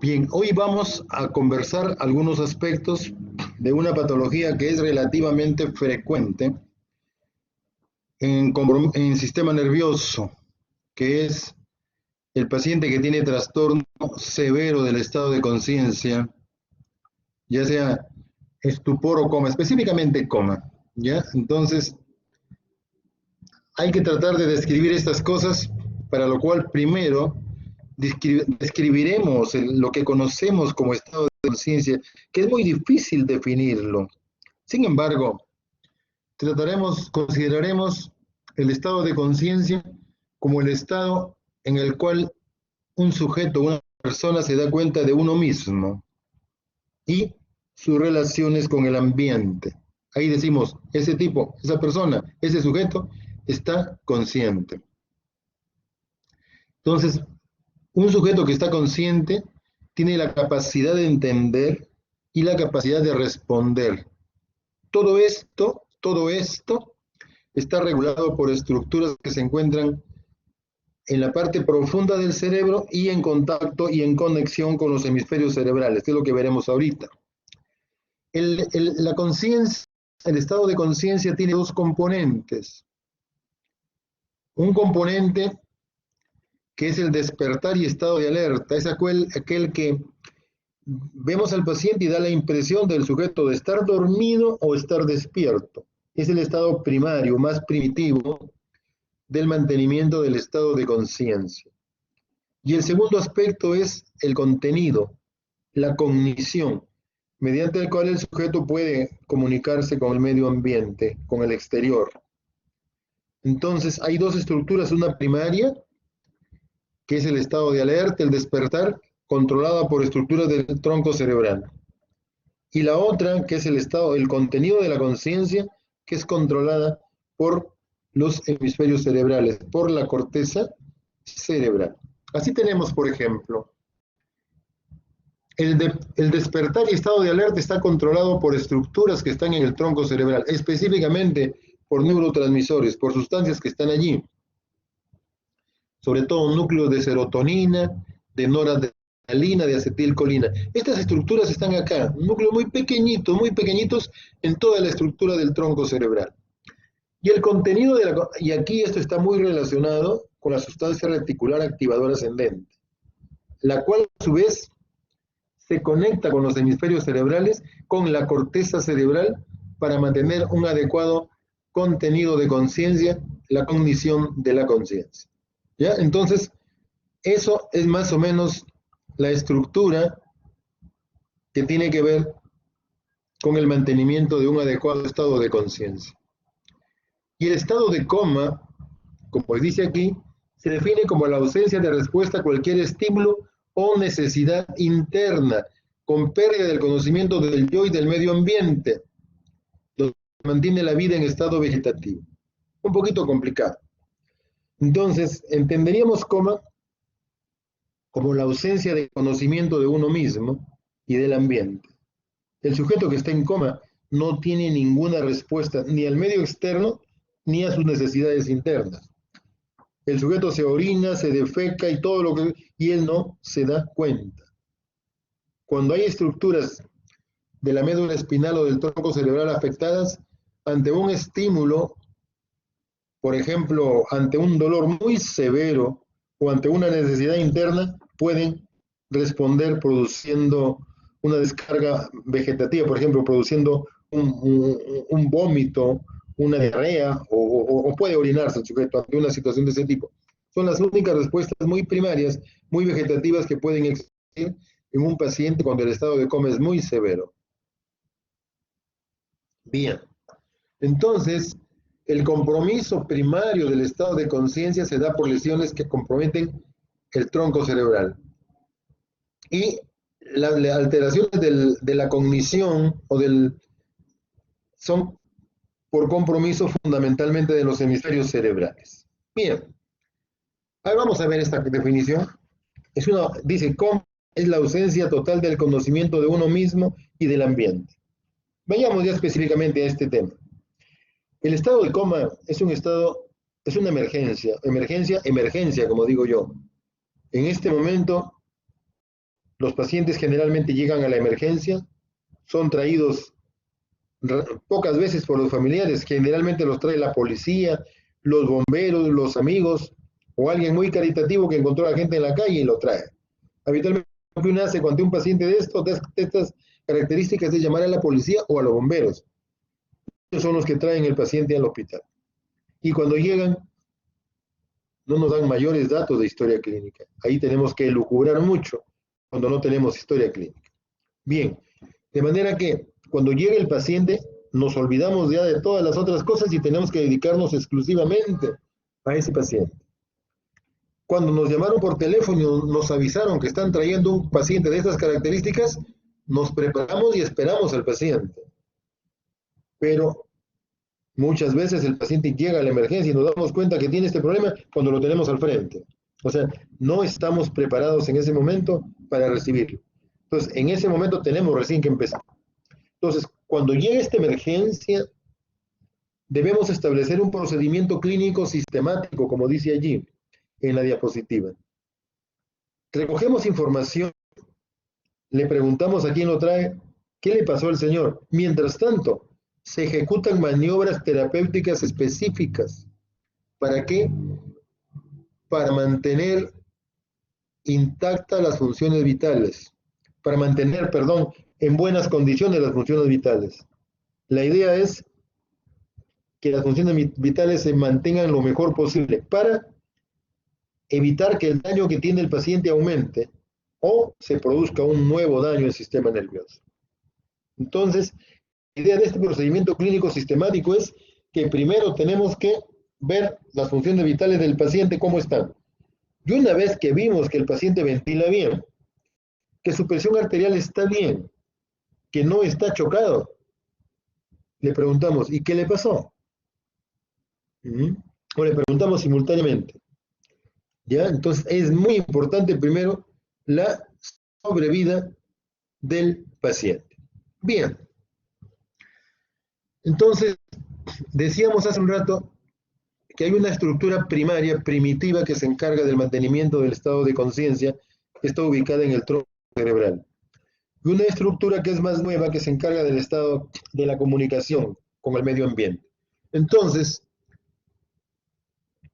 Bien, hoy vamos a conversar algunos aspectos de una patología que es relativamente frecuente en sistema nervioso, que es el paciente que tiene trastorno severo del estado de conciencia, ya sea estupor o coma, específicamente coma, ¿ya? Entonces, hay que tratar de describir estas cosas, para lo cual primero describiremos lo que conocemos como estado de conciencia, que es muy difícil definirlo. Sin embargo, consideraremos el estado de conciencia como el estado en el cual un sujeto, una persona se da cuenta de uno mismo y sus relaciones con el ambiente. Ahí decimos, ese tipo, esa persona, ese sujeto está consciente. Entonces, un sujeto que está consciente tiene la capacidad de entender y la capacidad de responder. Todo esto está regulado por estructuras que se encuentran en la parte profunda del cerebro y en contacto y en conexión con los hemisferios cerebrales, que es lo que veremos ahorita. La conciencia, el estado de conciencia tiene dos componentes. Un componente que es el despertar y estado de alerta, es aquel que vemos al paciente y da la impresión del sujeto de estar dormido o estar despierto. Es el estado primario, más primitivo, del mantenimiento del estado de conciencia. Y el segundo aspecto es el contenido, la cognición, mediante el cual el sujeto puede comunicarse con el medio ambiente, con el exterior. Entonces, hay dos estructuras, una primaria, que es el estado de alerta, el despertar, controlada por estructuras del tronco cerebral. Y la otra, que es el contenido de la conciencia, que es controlada por los hemisferios cerebrales, por la corteza cerebral. Así tenemos, por ejemplo, el despertar y estado de alerta está controlado por estructuras que están en el tronco cerebral, específicamente por neurotransmisores, por sustancias que están allí, sobre todo núcleos de serotonina, de noradrenalina, de acetilcolina. Estas estructuras están acá, núcleos muy pequeñitos en toda la estructura del tronco cerebral. Y el contenido y aquí esto está muy relacionado con la sustancia reticular activadora ascendente, la cual a su vez se conecta con los hemisferios cerebrales, con la corteza cerebral, para mantener un adecuado contenido de conciencia, la cognición de la conciencia. ¿Ya? Entonces, eso es más o menos la estructura que tiene que ver con el mantenimiento de un adecuado estado de conciencia. Y el estado de coma, como dice aquí, se define como la ausencia de respuesta a cualquier estímulo o necesidad interna, con pérdida del conocimiento del yo y del medio ambiente, donde mantiene la vida en estado vegetativo. Un poquito complicado. Entonces, entenderíamos coma como la ausencia de conocimiento de uno mismo y del ambiente. El sujeto que está en coma no tiene ninguna respuesta ni al medio externo ni a sus necesidades internas. El sujeto se orina, se defeca y él no se da cuenta. Cuando hay estructuras de la médula espinal o del tronco cerebral afectadas, ante un estímulo, por ejemplo, ante un dolor muy severo o ante una necesidad interna, pueden responder produciendo una descarga vegetativa, por ejemplo, produciendo un vómito, una diarrea, o puede orinarse el sujeto ante una situación de ese tipo. Son las únicas respuestas muy primarias, muy vegetativas que pueden existir en un paciente cuando el estado de coma es muy severo. Bien, entonces, el compromiso primario del estado de conciencia se da por lesiones que comprometen el tronco cerebral. Y las alteraciones de la cognición son por compromiso fundamentalmente de los hemisferios cerebrales. Bien, ahora vamos a ver esta definición. Dice, coma es la ausencia total del conocimiento de uno mismo y del ambiente. Vayamos ya específicamente a este tema. El estado de coma es una emergencia, como digo yo. En este momento, Los pacientes generalmente llegan a la emergencia, son traídos pocas veces por los familiares, generalmente los trae la policía, los bomberos, los amigos o alguien muy caritativo que encontró a la gente en la calle y lo trae. Habitualmente lo que uno hace cuando un paciente de estas características es llamar a la policía o a los bomberos. Ellos son los que traen el paciente al hospital. Y cuando llegan, no nos dan mayores datos de historia clínica. Ahí tenemos que elucubrar mucho cuando no tenemos historia clínica. Bien, de manera que cuando llega el paciente, nos olvidamos ya de todas las otras cosas y tenemos que dedicarnos exclusivamente a ese paciente. Cuando nos llamaron por teléfono y nos avisaron que están trayendo un paciente de estas características, nos preparamos y esperamos al paciente. Pero muchas veces el paciente llega a la emergencia y nos damos cuenta que tiene este problema cuando lo tenemos al frente. O sea, no estamos preparados en ese momento para recibirlo. Entonces, en ese momento tenemos recién que empezar. Entonces, cuando llega esta emergencia, debemos establecer un procedimiento clínico sistemático, como dice allí en la diapositiva. Recogemos información, le preguntamos a quién lo trae, ¿qué le pasó al señor? Mientras tanto, se ejecutan maniobras terapéuticas específicas. ¿Para qué? Para mantener intactas las funciones vitales, para mantener, perdón, en buenas condiciones las funciones vitales. La idea es que las funciones vitales se mantengan lo mejor posible para evitar que el daño que tiene el paciente aumente o se produzca un nuevo daño al sistema nervioso. Entonces, la idea de este procedimiento clínico sistemático es que primero tenemos que ver las funciones vitales del paciente cómo están. Y una vez que vimos que el paciente ventila bien, que su presión arterial está bien, que no está chocado, le preguntamos, ¿y qué le pasó? O le preguntamos simultáneamente. ¿Ya? Entonces es muy importante primero la sobrevida del paciente. Bien. Entonces, decíamos hace un rato que hay una estructura primaria, primitiva, que se encarga del mantenimiento del estado de conciencia, que está ubicada en el tronco cerebral. Y una estructura que es más nueva, que se encarga del estado de la comunicación con el medio ambiente. Entonces,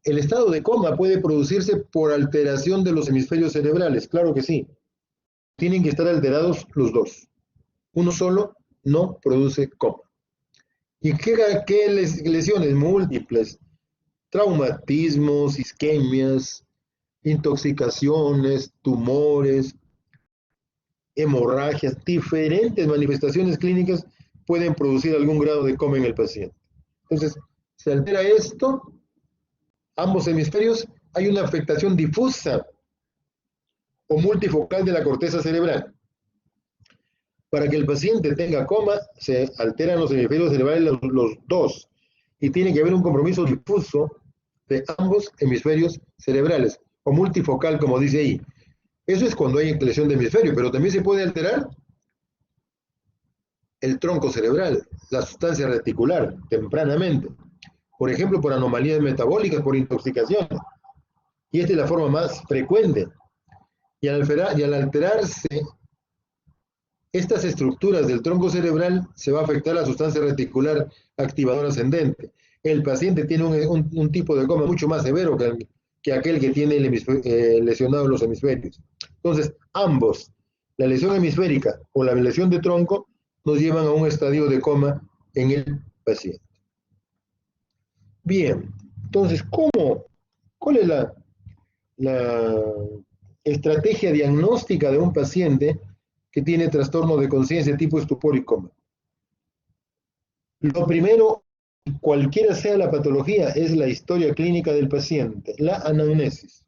¿el estado de coma puede producirse por alteración de los hemisferios cerebrales? Claro que sí. Tienen que estar alterados los dos. Uno solo no produce coma. ¿Y qué lesiones? Múltiples. Traumatismos, isquemias, intoxicaciones, tumores, hemorragias, diferentes manifestaciones clínicas pueden producir algún grado de coma en el paciente. Entonces, se altera esto, ambos hemisferios, hay una afectación difusa o multifocal de la corteza cerebral. Para que el paciente tenga coma, se alteran los hemisferios cerebrales los dos, y tiene que haber un compromiso difuso de ambos hemisferios cerebrales, o multifocal, como dice ahí. Eso es cuando hay lesión de hemisferio, pero también se puede alterar el tronco cerebral, la sustancia reticular, tempranamente. Por ejemplo, por anomalías metabólicas, por intoxicación. Y esta es la forma más frecuente. Y al alterarse estas estructuras del tronco cerebral, se va a afectar la sustancia reticular activadora ascendente. El paciente tiene un tipo de coma mucho más severo que aquel que tiene lesionado los hemisferios. Entonces, ambos, la lesión hemisférica o la lesión de tronco, nos llevan a un estadio de coma en el paciente. Bien, entonces, ¿cuál es la estrategia diagnóstica de un paciente que tiene trastorno de conciencia tipo estupor y coma? Lo primero, cualquiera sea la patología, es la historia clínica del paciente, la anamnesis.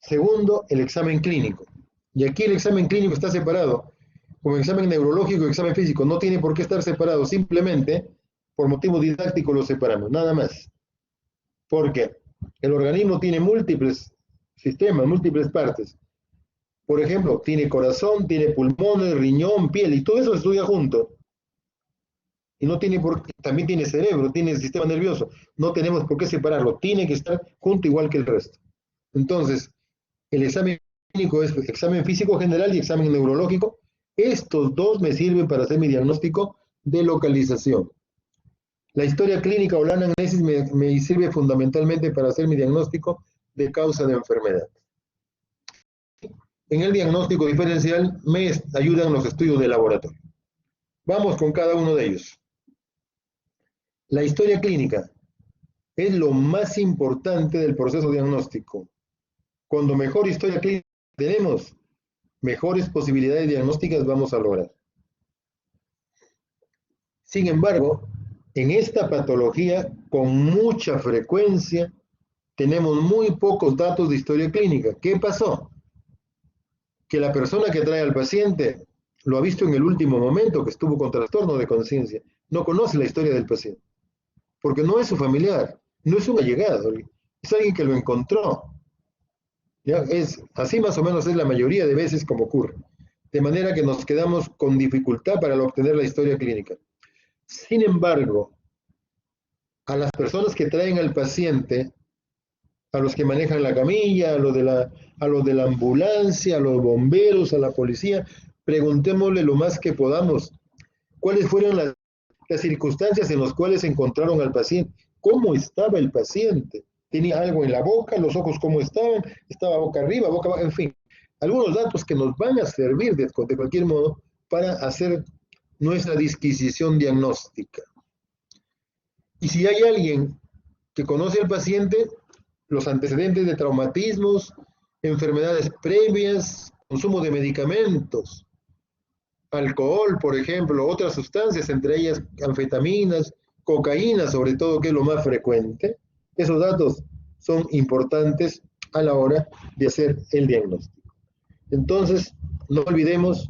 Segundo, el examen clínico. Y aquí el examen clínico está separado, como examen neurológico y examen físico. No tiene por qué estar separado, simplemente por motivo didáctico lo separamos, nada más. Porque el organismo tiene múltiples sistemas, múltiples partes. Por ejemplo, tiene corazón, tiene pulmones, riñón, piel, y todo eso estudia junto. Y no tiene también tiene cerebro, tiene el sistema nervioso. No tenemos por qué separarlo, tiene que estar junto igual que el resto. Entonces, el examen clínico es examen físico general y examen neurológico. Estos dos me sirven para hacer mi diagnóstico de localización. La historia clínica o la anamnesis me sirve fundamentalmente para hacer mi diagnóstico de causa de enfermedad. En el diagnóstico diferencial me ayudan los estudios de laboratorio. Vamos con cada uno de ellos. La historia clínica es lo más importante del proceso diagnóstico. Cuando mejor historia clínica tenemos, mejores posibilidades diagnósticas vamos a lograr. Sin embargo, en esta patología, con mucha frecuencia, tenemos muy pocos datos de historia clínica. ¿Qué pasó? Que la persona que trae al paciente lo ha visto en el último momento, que estuvo con trastorno de conciencia. No conoce la historia del paciente, porque no es su familiar, no es un allegado, es alguien que lo encontró. ¿Ya? Así más o menos es la mayoría de veces como ocurre. De manera que nos quedamos con dificultad para obtener la historia clínica. Sin embargo, a las personas que traen al paciente, a los que manejan la camilla, a los de la ambulancia, a los bomberos, a la policía, preguntémosle lo más que podamos, cuáles fueron las circunstancias en las cuales encontraron al paciente, cómo estaba el paciente, tenía algo en la boca, los ojos cómo estaban, estaba boca arriba, boca abajo, en fin, algunos datos que nos van a servir de cualquier modo para hacer nuestra disquisición diagnóstica. Y si hay alguien que conoce al paciente, los antecedentes de traumatismos, enfermedades previas, consumo de medicamentos, alcohol, por ejemplo, otras sustancias, entre ellas anfetaminas, cocaína, sobre todo, que es lo más frecuente, esos datos son importantes a la hora de hacer el diagnóstico. Entonces, no olvidemos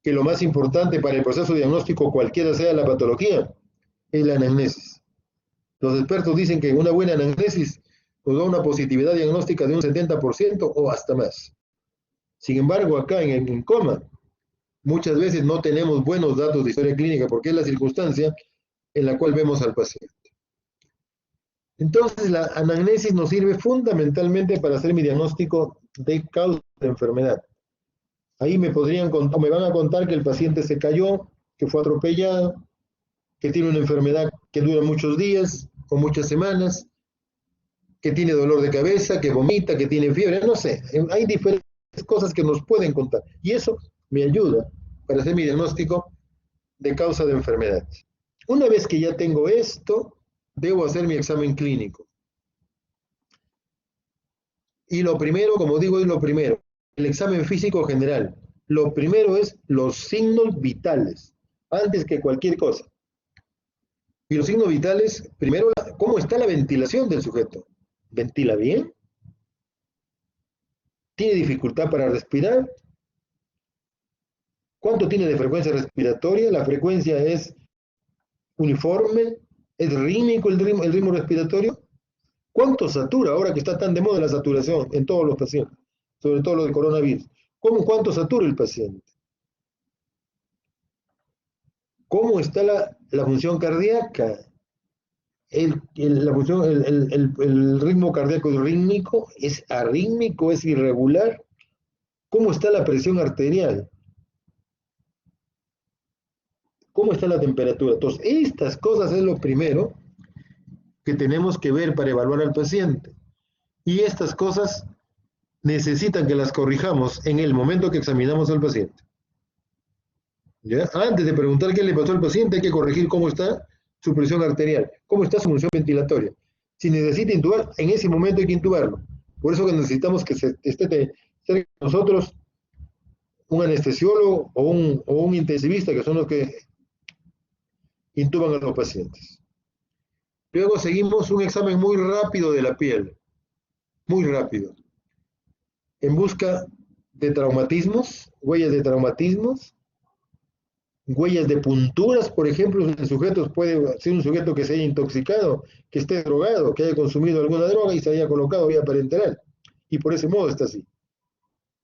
que lo más importante para el proceso diagnóstico, cualquiera sea la patología, es la anamnesis. Los expertos dicen que una buena anamnesis nos da una positividad diagnóstica de un 70% o hasta más. Sin embargo, acá en el coma, muchas veces no tenemos buenos datos de historia clínica porque es la circunstancia en la cual vemos al paciente. Entonces, la anamnesis nos sirve fundamentalmente para hacer mi diagnóstico de causa de enfermedad. Ahí me van a contar que el paciente se cayó, que fue atropellado, que tiene una enfermedad que dura muchos días o muchas semanas, que tiene dolor de cabeza, que vomita, que tiene fiebre, no sé, hay diferentes cosas que nos pueden contar. Y eso me ayuda para hacer mi diagnóstico de causa de enfermedad. Una vez que ya tengo esto, debo hacer mi examen clínico. Y lo primero, como digo, es lo primero, el examen físico general. Lo primero es los signos vitales, antes que cualquier cosa. Y los signos vitales, primero, ¿cómo está la ventilación del sujeto? ¿Ventila bien? ¿Tiene dificultad para respirar? ¿Cuánto tiene de frecuencia respiratoria? ¿La frecuencia es uniforme? ¿Es rítmico el ritmo respiratorio? ¿Cuánto satura ahora que está tan de moda la saturación en todos los pacientes? Sobre todo lo de coronavirus. ¿Cuánto satura el paciente? ¿Cómo está la función cardíaca? El ritmo cardíaco es rítmico, es arrítmico, es irregular. ¿Cómo está la presión arterial? ¿Cómo está la temperatura? Entonces, estas cosas es lo primero que tenemos que ver para evaluar al paciente. Y estas cosas necesitan que las corrijamos en el momento que examinamos al paciente. ¿Ya? Antes de preguntar qué le pasó al paciente, hay que corregir cómo está su presión arterial, cómo está su función ventilatoria. Si necesita intubar, en ese momento hay que intubarlo. Por eso que necesitamos que esté cerca de nosotros un anestesiólogo o un intensivista, que son los que intuban a los pacientes. Luego seguimos un examen muy rápido de la piel, muy rápido, en busca de traumatismos, huellas de traumatismos, huellas de punturas, por ejemplo, el sujeto puede ser un sujeto que se haya intoxicado, que esté drogado, que haya consumido alguna droga y se haya colocado vía parenteral, y por ese modo está así.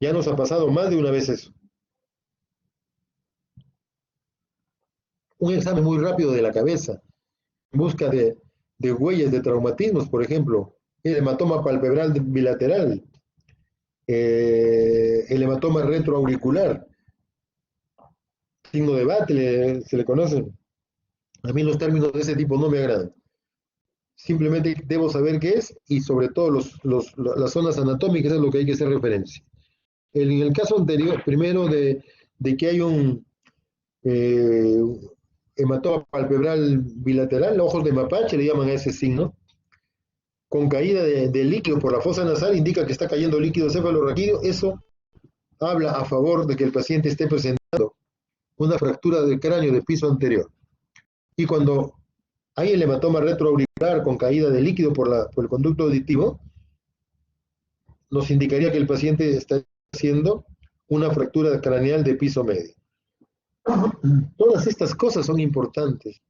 Ya nos ha pasado más de una vez eso. Un examen muy rápido de la cabeza, en busca de huellas de traumatismos, por ejemplo, el hematoma palpebral bilateral, el hematoma retroauricular, signo de Bate, se le conocen. A mí los términos de ese tipo no me agradan. Simplemente debo saber qué es y sobre todo las zonas anatómicas es lo que hay que hacer referencia. En el caso anterior, primero de que hay un eh, hematoma palpebral bilateral, ojos de mapache, le llaman a ese signo, con caída de líquido por la fosa nasal, indica que está cayendo líquido cefalorraquídeo. Eso habla a favor de que el paciente esté presentando una fractura del cráneo de piso anterior. Y cuando hay el hematoma retroauricular con caída de líquido por el conducto auditivo, nos indicaría que el paciente está haciendo una fractura craneal de piso medio. Todas estas cosas son importantes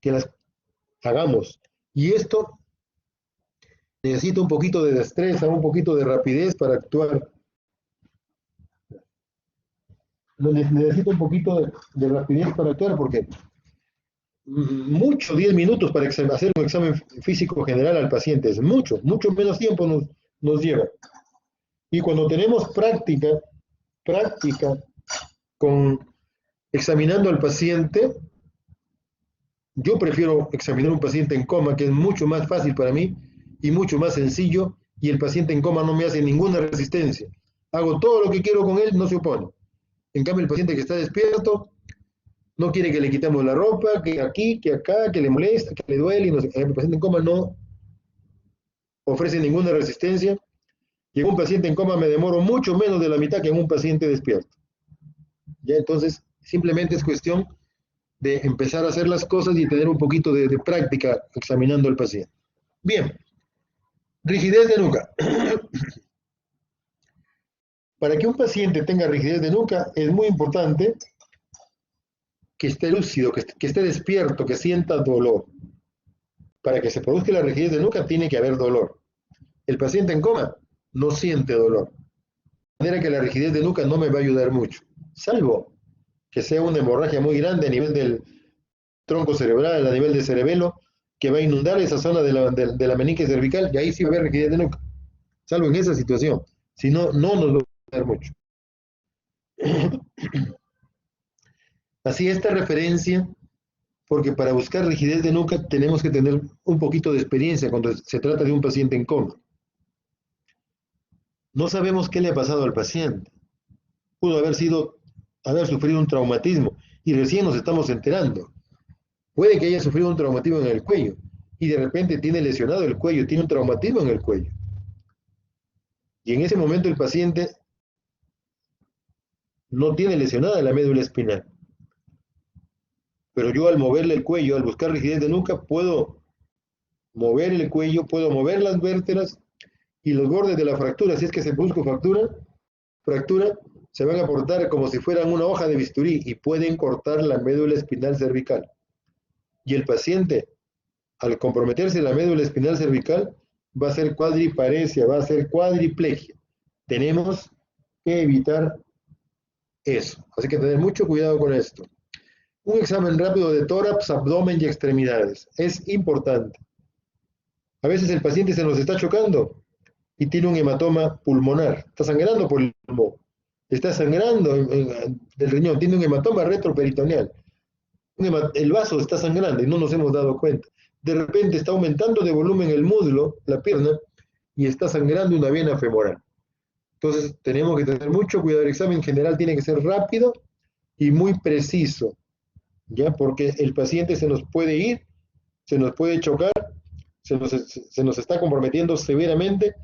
que las hagamos. Y esto necesita un poquito de destreza, un poquito de rapidez para actuar. Necesita un poquito de rapidez para actuar porque mucho, 10 minutos para hacer un examen físico general al paciente, es mucho, mucho menos tiempo nos lleva. Y cuando tenemos práctica con examinando al paciente, yo prefiero examinar a un paciente en coma, que es mucho más fácil para mí y mucho más sencillo, y el paciente en coma no me hace ninguna resistencia. Hago todo lo que quiero con él, no se opone. En cambio, el paciente que está despierto no quiere que le quitemos la ropa, que aquí, que acá, que le molesta, que le duele. Y no sé. El paciente en coma no ofrece ninguna resistencia. Y en un paciente en coma me demoro mucho menos de la mitad que en un paciente despierto. ¿Ya? Entonces, simplemente es cuestión de empezar a hacer las cosas y tener un poquito de práctica examinando al paciente. Bien, rigidez de nuca. Para que un paciente tenga rigidez de nuca es muy importante que esté lúcido, que esté despierto, que sienta dolor. Para que se produzca la rigidez de nuca tiene que haber dolor. El paciente en coma no siente dolor. De manera que la rigidez de nuca no me va a ayudar mucho, salvo que sea una hemorragia muy grande a nivel del tronco cerebral, a nivel del cerebelo, que va a inundar esa zona de la meninge cervical, y ahí sí va a haber rigidez de nuca, salvo en esa situación. Si no, no nos va a ayudar mucho. Así esta referencia, porque para buscar rigidez de nuca tenemos que tener un poquito de experiencia cuando se trata de un paciente en coma. No sabemos qué le ha pasado al paciente. Pudo haber sufrido un traumatismo y recién nos estamos enterando. Puede que haya sufrido un traumatismo en el cuello y de repente tiene lesionado el cuello, tiene un traumatismo en el cuello. Y en ese momento el paciente no tiene lesionada la médula espinal. Pero yo al moverle el cuello, al buscar rigidez de nuca, puedo mover el cuello, puedo mover las vértebras y los bordes de la fractura, si es que se busca fractura, se van a portar como si fueran una hoja de bisturí y pueden cortar la médula espinal cervical. Y el paciente, al comprometerse la médula espinal cervical, va a ser cuadriparesia, va a ser cuadriplegia. Tenemos que evitar eso. Así que tener mucho cuidado con esto. Un examen rápido de tórax, abdomen y extremidades. Es importante. A veces el paciente se nos está chocando y tiene un hematoma pulmonar. Está sangrando por el pulmón. Está sangrando del riñón. Tiene un hematoma retroperitoneal. El vaso está sangrando y no nos hemos dado cuenta. De repente está aumentando de volumen el muslo, la pierna, y está sangrando una vena femoral. Entonces tenemos que tener mucho cuidado. El examen general tiene que ser rápido y muy preciso, ¿ya? Porque el paciente se nos puede ir, se nos puede chocar, se nos está comprometiendo severamente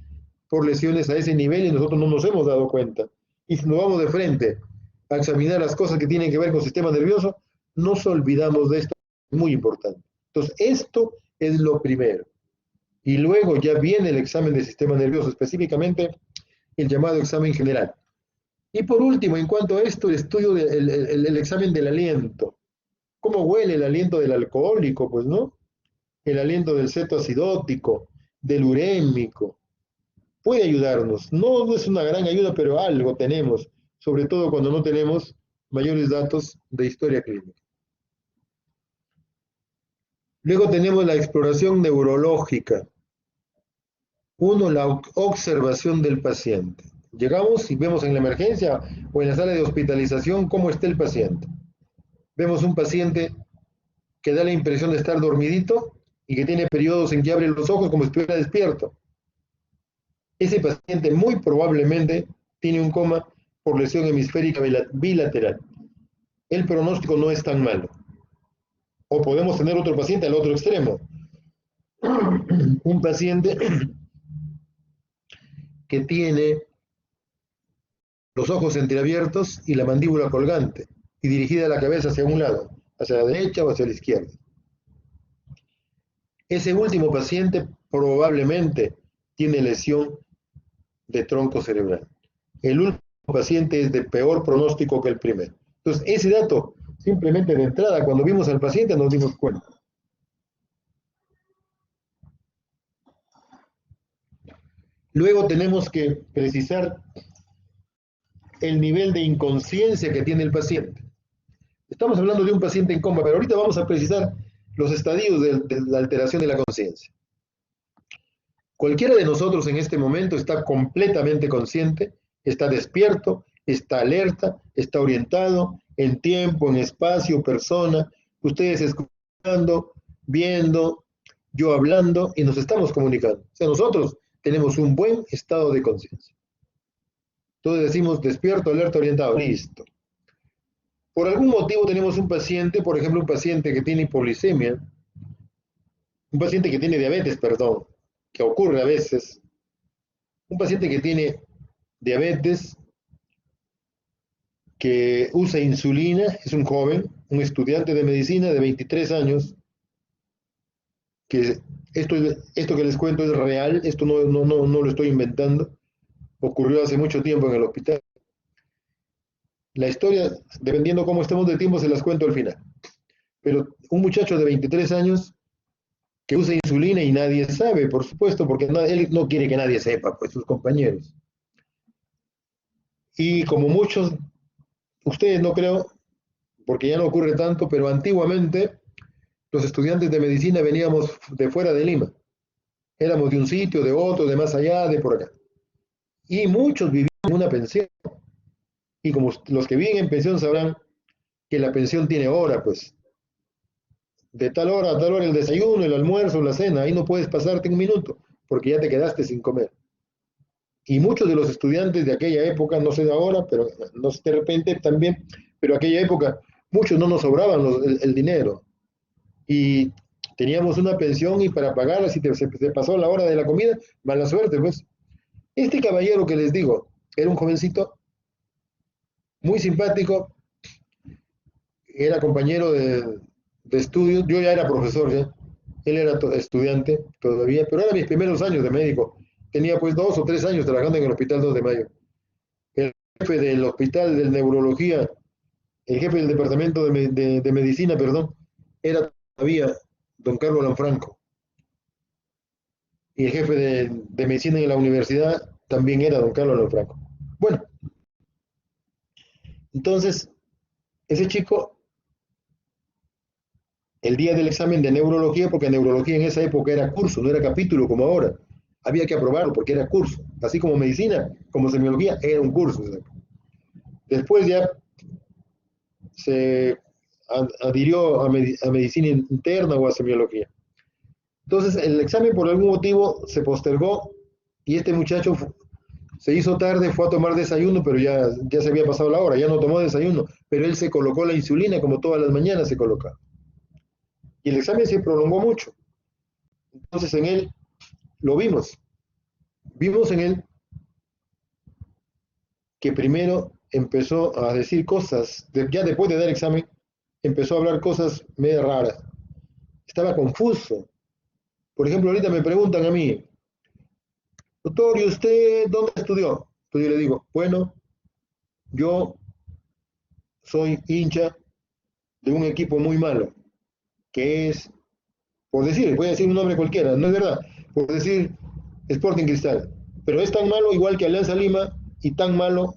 por lesiones a ese nivel y nosotros no nos hemos dado cuenta. Y si nos vamos de frente a examinar las cosas que tienen que ver con el sistema nervioso, nos olvidamos de esto, muy importante. Entonces, esto es lo primero. Y luego ya viene el examen del sistema nervioso, específicamente el llamado examen general. Y por último, en cuanto a esto, el estudio el examen del aliento. ¿Cómo huele el aliento del alcohólico? Pues, ¿no? El aliento del cetoacidótico, del urémico. Puede ayudarnos. No, no es una gran ayuda, pero algo tenemos, sobre todo cuando no tenemos mayores datos de historia clínica. Luego tenemos la exploración neurológica. Uno, la observación del paciente. Llegamos y vemos en la emergencia o en la sala de hospitalización cómo está el paciente. Vemos un paciente que da la impresión de estar dormidito y que tiene periodos en que abre los ojos como si estuviera despierto. Ese paciente muy probablemente tiene un coma por lesión hemisférica bilateral. El pronóstico no es tan malo. O podemos tener otro paciente al otro extremo. Un paciente que tiene los ojos entreabiertos y la mandíbula colgante y dirigida la cabeza hacia un lado, hacia la derecha o hacia la izquierda. Ese último paciente probablemente tiene lesión de tronco cerebral. El último paciente es de peor pronóstico que el primero. Entonces, ese dato, simplemente de entrada, cuando vimos al paciente nos dimos cuenta. Luego tenemos que precisar el nivel de inconsciencia que tiene el paciente. Estamos hablando de un paciente en coma, pero ahorita vamos a precisar los estadios de la alteración de la conciencia. Cualquiera de nosotros en este momento está completamente consciente, está despierto, está alerta, está orientado en tiempo, en espacio, persona, ustedes escuchando, viendo, yo hablando y nos estamos comunicando. O sea, nosotros tenemos un buen estado de conciencia. Entonces decimos despierto, alerta, orientado, listo. Por algún motivo tenemos un paciente, por ejemplo, un paciente que tiene hipoglicemia, un paciente que tiene diabetes, perdón, que ocurre a veces, un paciente que tiene diabetes, que usa insulina, es un joven, un estudiante de medicina de 23 años, que esto que les cuento es real, esto no lo estoy inventando, ocurrió hace mucho tiempo en el hospital. La historia, dependiendo cómo estemos de tiempo, se las cuento al final. Pero un muchacho de 23 años que usa insulina y nadie sabe, por supuesto, porque él no quiere que nadie sepa, pues sus compañeros. Y como muchos, ustedes no creo, porque ya no ocurre tanto, pero antiguamente los estudiantes de medicina veníamos de fuera de Lima. Éramos de un sitio, de otro, de más allá, de por acá. Y muchos vivían en una pensión. Y como los que viven en pensión sabrán que la pensión tiene hora, pues. De tal hora a tal hora el desayuno, el almuerzo, la cena. Ahí no puedes pasarte un minuto, porque ya te quedaste sin comer. Y muchos de los estudiantes de aquella época, no sé de ahora, pero no sé de repente también, pero aquella época, muchos no nos sobraban el dinero. Y teníamos una pensión y para pagarla, si se pasó la hora de la comida, mala suerte, pues. Este caballero que les digo, era un jovencito muy simpático, era compañero de estudios, yo ya era profesor, ¿ya? Él era estudiante todavía, pero eran mis primeros años de médico. Tenía pues 2 o 3 años trabajando en el Hospital 2 de Mayo. El jefe del hospital de neurología, el jefe del departamento de medicina, perdón, era todavía don Carlos Lanfranco. Y el jefe de medicina en la universidad también era don Carlos Lanfranco. Bueno, entonces, ese chico, el día del examen de neurología, porque neurología en esa época era curso, no era capítulo como ahora, había que aprobarlo porque era curso, así como medicina, como semiología, era un curso. Después ya se adhirió a medicina interna o a semiología. Entonces el examen por algún motivo se postergó y este muchacho se hizo tarde, fue a tomar desayuno, pero ya se había pasado la hora, ya no tomó desayuno, pero él se colocó la insulina como todas las mañanas se coloca. Y el examen se prolongó mucho. Entonces en él lo vimos en él que primero empezó a decir cosas, ya después de dar examen, empezó a hablar cosas medio raras. Estaba confuso. Por ejemplo, ahorita me preguntan a mí, doctor, ¿y usted dónde estudió? Pues yo le digo, bueno, yo soy hincha de un equipo muy malo, que es, por decir, voy a decir un nombre cualquiera, no es verdad, por decir Sporting Cristal, pero es tan malo igual que Alianza Lima y tan malo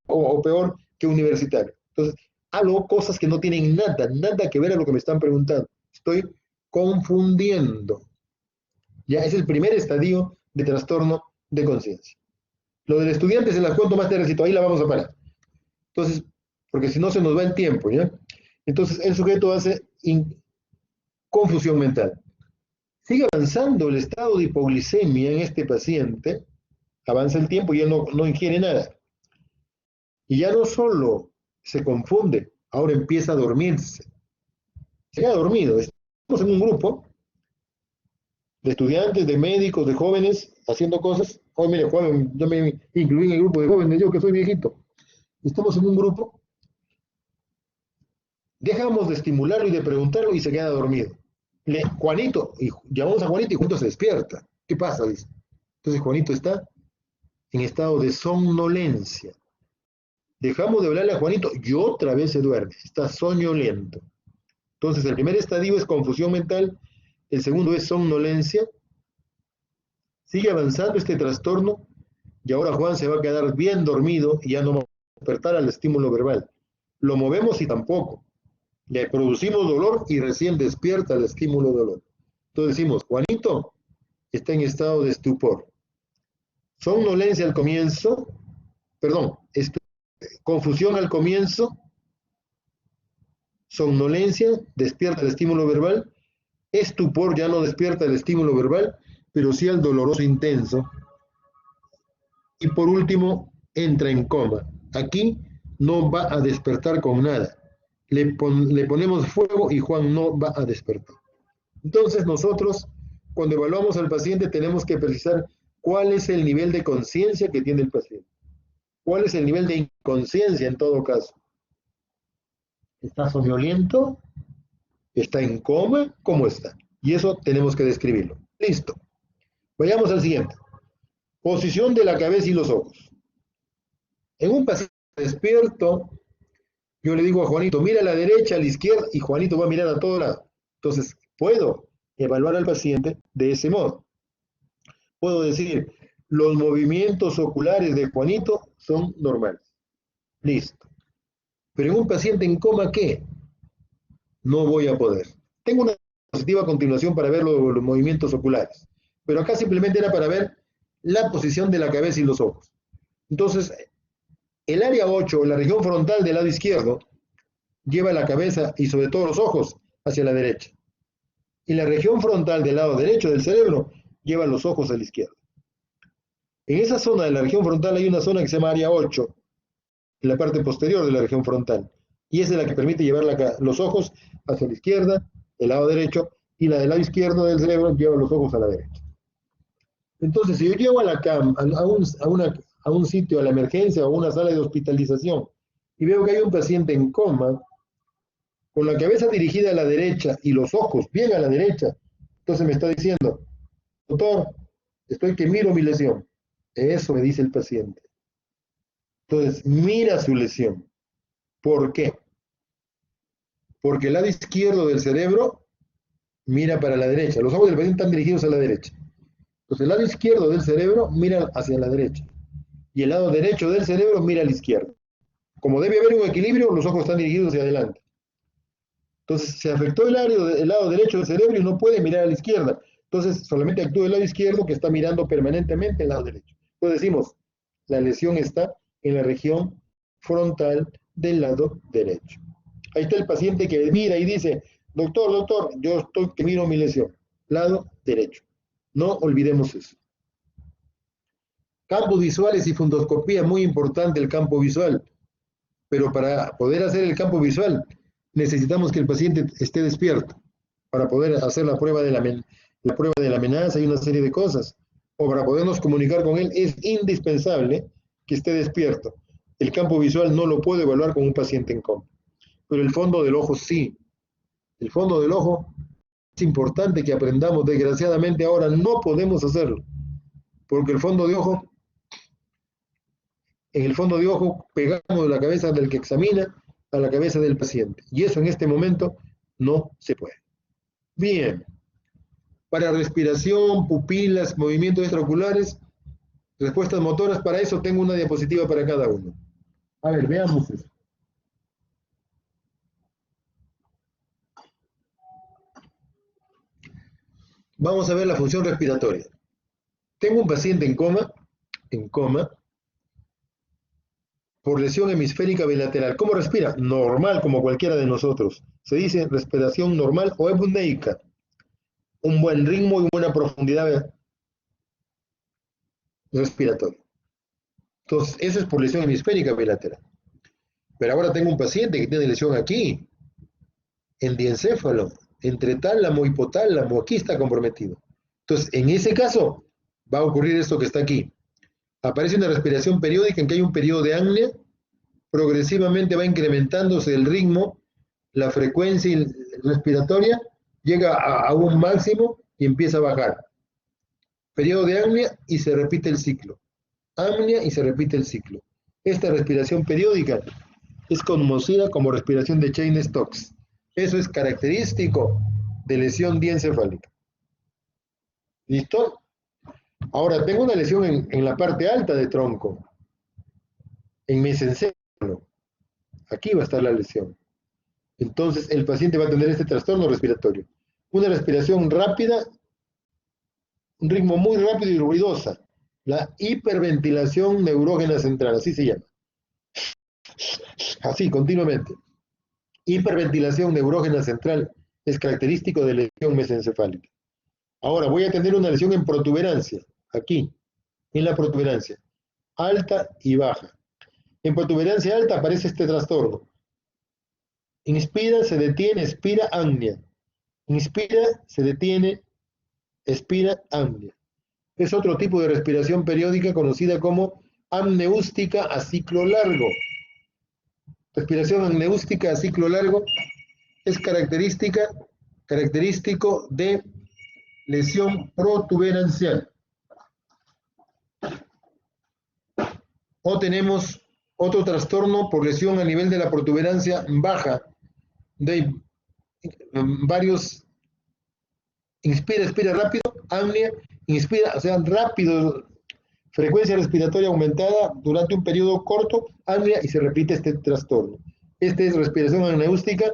o peor que Universitario. Entonces, hablo cosas que no tienen nada que ver a lo que me están preguntando. Estoy confundiendo. Ya es el primer estadio de trastorno de conciencia. Lo del estudiante se las cuento más tardecito, ahí la vamos a parar. Entonces, porque si no se nos va el tiempo, ¿ya? Entonces, el sujeto hace confusión mental. Sigue avanzando el estado de hipoglicemia en este paciente, avanza el tiempo y él no ingiere nada. Y ya no solo se confunde, ahora empieza a dormirse. Se queda dormido. Estamos en un grupo de estudiantes, de médicos, de jóvenes, haciendo cosas. Hoy, mire, Juan, yo me incluí en el grupo de jóvenes, yo que soy viejito. Estamos en un grupo, dejamos de estimularlo y de preguntarlo y se queda dormido. Juanito, y llamamos a Juanito y Juanito se despierta. ¿Qué pasa? Dice. Entonces Juanito está en estado de somnolencia. Dejamos de hablarle a Juanito y otra vez se duerme, está soñoliento. Entonces el primer estadio es confusión mental, el segundo es somnolencia. Sigue avanzando este trastorno y ahora Juan se va a quedar bien dormido y ya no va a despertar al estímulo verbal. Lo movemos y tampoco. Le producimos dolor y recién despierta el estímulo dolor. Entonces decimos, Juanito está en estado de estupor. Somnolencia al comienzo, perdón, confusión al comienzo, somnolencia, despierta el estímulo verbal, estupor ya no despierta el estímulo verbal, pero sí el doloroso intenso. Y por último, entra en coma. Aquí no va a despertar con nada. Le ponemos fuego y Juan no va a despertar. Entonces nosotros, cuando evaluamos al paciente, tenemos que precisar cuál es el nivel de conciencia que tiene el paciente. ¿Cuál es el nivel de inconsciencia en todo caso? ¿Está somnoliento? ¿Está en coma? ¿Cómo está? Y eso tenemos que describirlo. Listo. Vayamos al siguiente. Posición de la cabeza y los ojos. En un paciente despierto, yo le digo a Juanito, mira a la derecha, a la izquierda, y Juanito va a mirar a todo lado. Entonces, puedo evaluar al paciente de ese modo. Puedo decir, los movimientos oculares de Juanito son normales. Listo. Pero en un paciente en coma, ¿qué? No voy a poder. Tengo una diapositiva a continuación para ver los movimientos oculares, pero acá simplemente era para ver la posición de la cabeza y los ojos. Entonces, el área 8, la región frontal del lado izquierdo, lleva la cabeza y sobre todo los ojos hacia la derecha. Y la región frontal del lado derecho del cerebro lleva los ojos a la izquierda. En esa zona de la región frontal hay una zona que se llama área 8, en la parte posterior de la región frontal. Y esa es la que permite llevar los ojos hacia la izquierda, el lado derecho, y la del lado izquierdo del cerebro lleva los ojos a la derecha. Entonces, si yo llego a la cama, a un sitio, a la emergencia o a una sala de hospitalización, y veo que hay un paciente en coma, con la cabeza dirigida a la derecha y los ojos bien a la derecha, entonces me está diciendo, doctor, estoy que miro mi lesión. Eso me dice el paciente. Entonces, mira su lesión. ¿Por qué? Porque el lado izquierdo del cerebro mira para la derecha. Los ojos del paciente están dirigidos a la derecha. Entonces, el lado izquierdo del cerebro mira hacia la derecha. Y el lado derecho del cerebro mira a la izquierda. Como debe haber un equilibrio, los ojos están dirigidos hacia adelante. Entonces, se afectó el lado derecho del cerebro y no puede mirar a la izquierda. Entonces, solamente actúa el lado izquierdo que está mirando permanentemente el lado derecho. Entonces decimos, la lesión está en la región frontal del lado derecho. Ahí está el paciente que mira y dice, doctor, yo estoy que miro mi lesión. Lado derecho. No olvidemos eso. Campos visuales y fundoscopía, muy importante el campo visual. Pero para poder hacer el campo visual, necesitamos que el paciente esté despierto para poder hacer la prueba de la amenaza y una serie de cosas. O para podernos comunicar con él, es indispensable que esté despierto. El campo visual no lo puedo evaluar con un paciente en coma. Pero el fondo del ojo sí. El fondo del ojo es importante que aprendamos. Desgraciadamente ahora no podemos hacerlo. Porque el fondo de ojo, en el fondo de ojo pegamos la cabeza del que examina a la cabeza del paciente. Y eso en este momento no se puede. Bien. Para respiración, pupilas, movimientos extraoculares, respuestas motoras, para eso tengo una diapositiva para cada uno. A ver, veamos eso. Vamos a ver la función respiratoria. Tengo un paciente en coma, por lesión hemisférica bilateral. ¿Cómo respira? Normal, como cualquiera de nosotros. Se dice respiración normal o apneica. Un buen ritmo y buena profundidad respiratoria. Entonces, eso es por lesión hemisférica bilateral. Pero ahora tengo un paciente que tiene lesión aquí, en diencéfalo, entre tálamo y hipotálamo, aquí está comprometido. Entonces, en ese caso, va a ocurrir esto que está aquí. Aparece una respiración periódica en que hay un periodo de apnea, progresivamente va incrementándose el ritmo, la frecuencia respiratoria, llega a un máximo y empieza a bajar. Periodo de apnea y se repite el ciclo. Apnea y se repite el ciclo. Esta respiración periódica es conocida como respiración de Cheyne-Stokes. Eso es característico de lesión diencefálica. ¿Listo? Ahora, tengo una lesión en la parte alta de tronco, en mesencéfalo. Aquí va a estar la lesión. Entonces, el paciente va a tener este trastorno respiratorio. Una respiración rápida, un ritmo muy rápido y ruidosa. La hiperventilación neurógena central, así se llama. Así, continuamente. Hiperventilación neurógena central es característico de lesión mesencefálica. Ahora voy a tener una lesión en protuberancia, aquí, en la protuberancia, alta y baja. En protuberancia alta aparece este trastorno. Inspira, se detiene, expira, apnea. Inspira, se detiene, expira, apnea. Es otro tipo de respiración periódica conocida como apneústica a ciclo largo. Respiración apneústica a ciclo largo es característico de lesión protuberancial. O tenemos otro trastorno por lesión a nivel de la protuberancia baja, de varios, inspira, expira rápido, apnea, inspira, o sea, rápido, frecuencia respiratoria aumentada durante un periodo corto, apnea, y se repite este trastorno. Este es respiración apneústica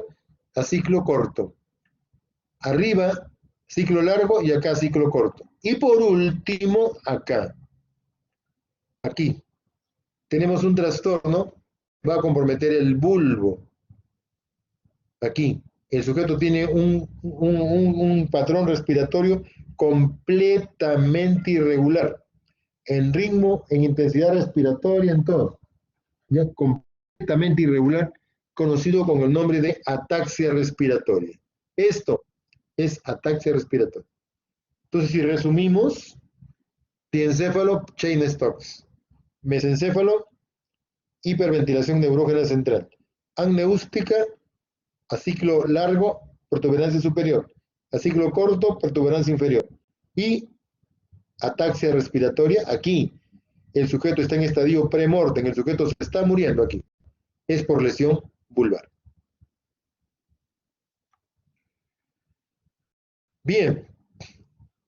a ciclo corto. Arriba, ciclo largo, y acá ciclo corto. Y por último, acá, aquí, tenemos un trastorno, va a comprometer el bulbo. Aquí, el sujeto tiene un patrón respiratorio completamente irregular, en ritmo, en intensidad respiratoria, en todo. Ya completamente irregular, conocido con el nombre de ataxia respiratoria. Esto es ataxia respiratoria. Entonces, si resumimos, diencéfalo, Cheyne-Stokes. Mesencéfalo, hiperventilación neurógena central. Apneústica, a ciclo largo, protuberancia superior. A ciclo corto, protuberancia inferior. Y ataxia respiratoria, aquí el sujeto está en estadio premortem, el sujeto se está muriendo aquí. Es por lesión vulvar. Bien,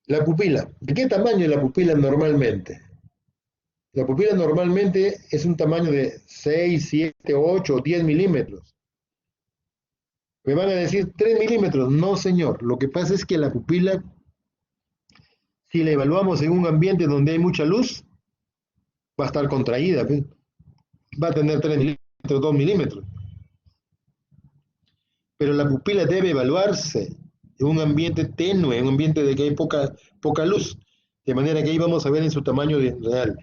la pupila. ¿De qué tamaño es la pupila normalmente? La pupila normalmente es un tamaño de 6, 7, 8, 10 milímetros. Me van a decir 3 milímetros. No, señor. Lo que pasa es que la pupila, si la evaluamos en un ambiente donde hay mucha luz, va a estar contraída. Va a tener 3 milímetros, 2 milímetros. Pero la pupila debe evaluarse en un ambiente tenue, en un ambiente de que hay poca luz. De manera que ahí vamos a ver en su tamaño real.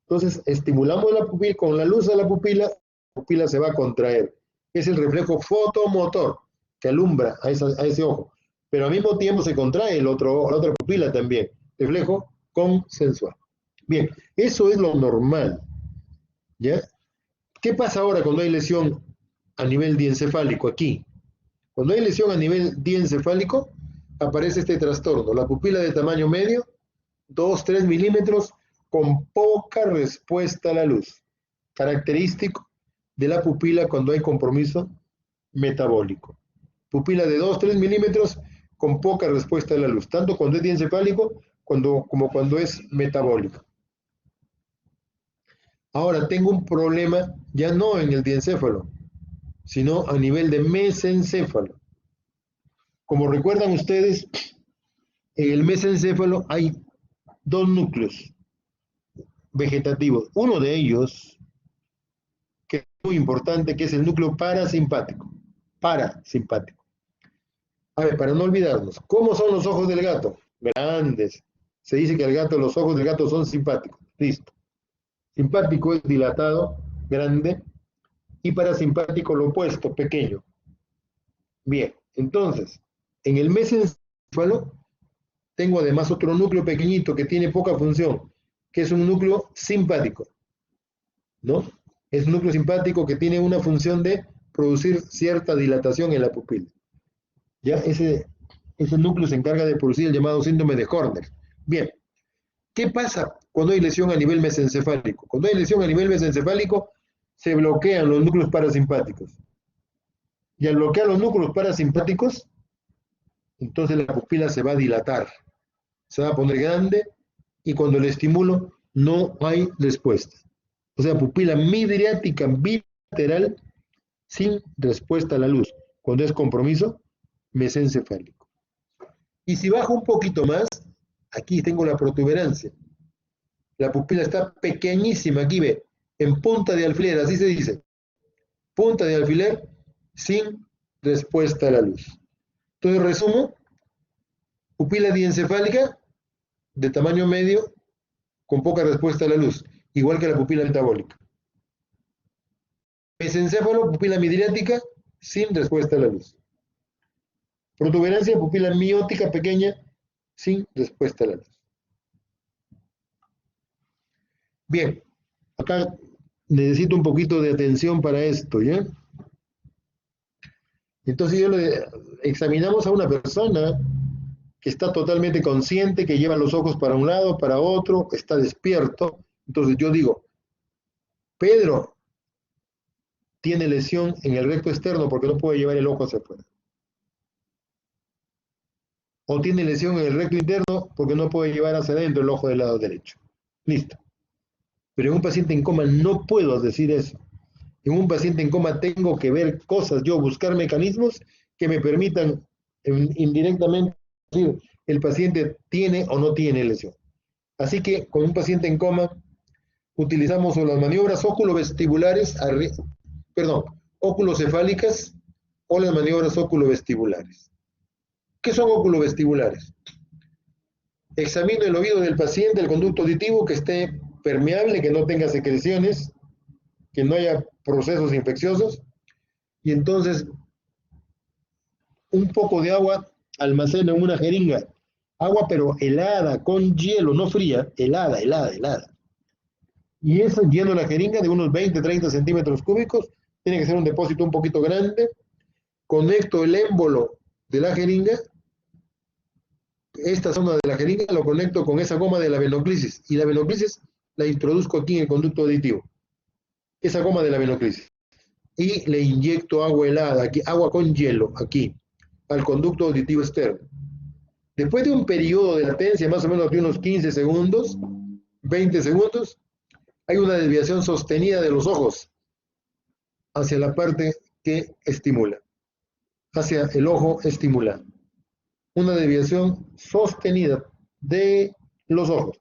Entonces, estimulamos la pupila, con la luz de la pupila se va a contraer. Es el reflejo fotomotor que alumbra a ese ojo. Pero al mismo tiempo se contrae la otra pupila también. Reflejo consensual. Bien, eso es lo normal. ¿Ya? ¿Qué pasa ahora cuando hay lesión a nivel diencefálico aquí? Cuando hay lesión a nivel diencefálico, aparece este trastorno. La pupila de tamaño medio, 2, 3 milímetros, con poca respuesta a la luz. Característico de la pupila cuando hay compromiso metabólico. Pupila de 2, 3 milímetros con poca respuesta a la luz, tanto cuando es diencefálico como cuando es metabólico. Ahora tengo un problema ya no en el diencéfalo, sino a nivel de mesencéfalo. Como recuerdan ustedes, en el mesencéfalo hay dos núcleos vegetativos. Uno de ellos muy importante, que es el núcleo parasimpático. Parasimpático. A ver, para no olvidarnos, ¿cómo son los ojos del gato? Grandes. Se dice que el gato, los ojos del gato son simpáticos. Listo. Simpático es dilatado, grande, y parasimpático lo opuesto, pequeño. Bien, entonces, en el mesencéfalo tengo además otro núcleo pequeñito que tiene poca función, que es un núcleo simpático, ¿no? Es un núcleo simpático que tiene una función de producir cierta dilatación en la pupila. Ya ese núcleo se encarga de producir el llamado síndrome de Horner. Bien, ¿qué pasa cuando hay lesión a nivel mesencefálico? Cuando hay lesión a nivel mesencefálico, se bloquean los núcleos parasimpáticos. Y al bloquear los núcleos parasimpáticos, entonces la pupila se va a dilatar, se va a poner grande, y cuando le estimulo, no hay respuesta. O sea, pupila midriática bilateral sin respuesta a la luz. Cuando es compromiso mesencefálico. Y si bajo un poquito más, aquí tengo la protuberancia. La pupila está pequeñísima, aquí ve, en punta de alfiler, así se dice. Punta de alfiler sin respuesta a la luz. Entonces resumo, pupila diencefálica de tamaño medio con poca respuesta a la luz, igual que la pupila metabólica. Mesencéfalo, pupila midriática sin respuesta a la luz. Protuberancia, pupila miótica pequeña sin respuesta a la luz. Bien, acá necesito un poquito de atención para esto, ¿ya? Entonces examinamos a una persona que está totalmente consciente, que lleva los ojos para un lado, para otro, está despierto. Entonces yo digo, Pedro tiene lesión en el recto externo porque no puede llevar el ojo hacia afuera. O tiene lesión en el recto interno porque no puede llevar hacia adentro el ojo del lado derecho. Listo. Pero en un paciente en coma no puedo decir eso. En un paciente en coma tengo que ver cosas, yo buscar mecanismos que me permitan indirectamente decir el paciente tiene o no tiene lesión. Así que con un paciente en coma utilizamos las maniobras óculovestibulares, óculocefálicas o las maniobras óculovestibulares. ¿Qué son óculovestibulares? Examino el oído del paciente, el conducto auditivo, que esté permeable, que no tenga secreciones, que no haya procesos infecciosos, y entonces un poco de agua almaceno en una jeringa, agua pero helada, con hielo, no fría, helada. Y eso lleno la jeringa de unos 20-30 centímetros cúbicos, tiene que ser un depósito un poquito grande, conecto el émbolo de la jeringa, esta zona de la jeringa lo conecto con esa goma de la venoclisis, y la venoclisis la introduzco aquí en el conducto auditivo, esa goma de la venoclisis, y le inyecto agua helada, aquí, agua con hielo, aquí, al conducto auditivo externo. Después de un periodo de latencia, más o menos de unos 15 segundos, 20 segundos, hay una desviación sostenida de los ojos hacia la parte que estimula, hacia el ojo estimulado. Una desviación sostenida de los ojos.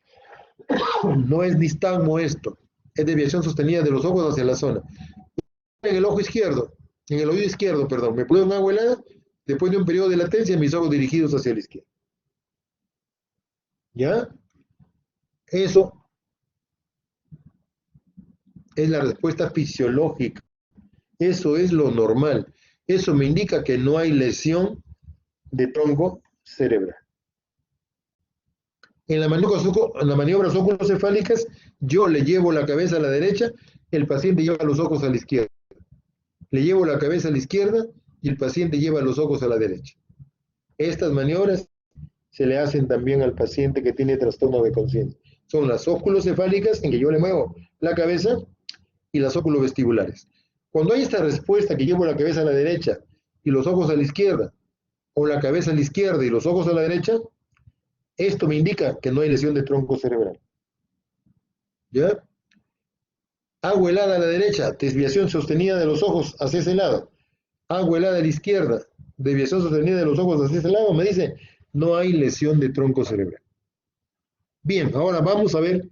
No es nistagmo esto, es desviación sostenida de los ojos hacia la zona. En el ojo izquierdo, en el oído izquierdo, perdón, me pongo en agua helada, después de un periodo de latencia, mis ojos dirigidos hacia la izquierda. ¿Ya? Eso es la respuesta fisiológica. Eso es lo normal. Eso me indica que no hay lesión de tronco cerebral. En las maniobras óculocefálicas, yo le llevo la cabeza a la derecha, el paciente lleva los ojos a la izquierda. Le llevo la cabeza a la izquierda y el paciente lleva los ojos a la derecha. Estas maniobras se le hacen también al paciente que tiene trastorno de conciencia. Son las óculocefálicas, en que yo le muevo la cabeza, y las óculovestibulares. Cuando hay esta respuesta que llevo la cabeza a la derecha y los ojos a la izquierda, o la cabeza a la izquierda y los ojos a la derecha, esto me indica que no hay lesión de tronco cerebral. ¿Ya? Agua helada a la derecha, desviación sostenida de los ojos hacia ese lado. Agua helada a la izquierda, desviación sostenida de los ojos hacia ese lado, me dice, no hay lesión de tronco cerebral. Bien, ahora vamos a ver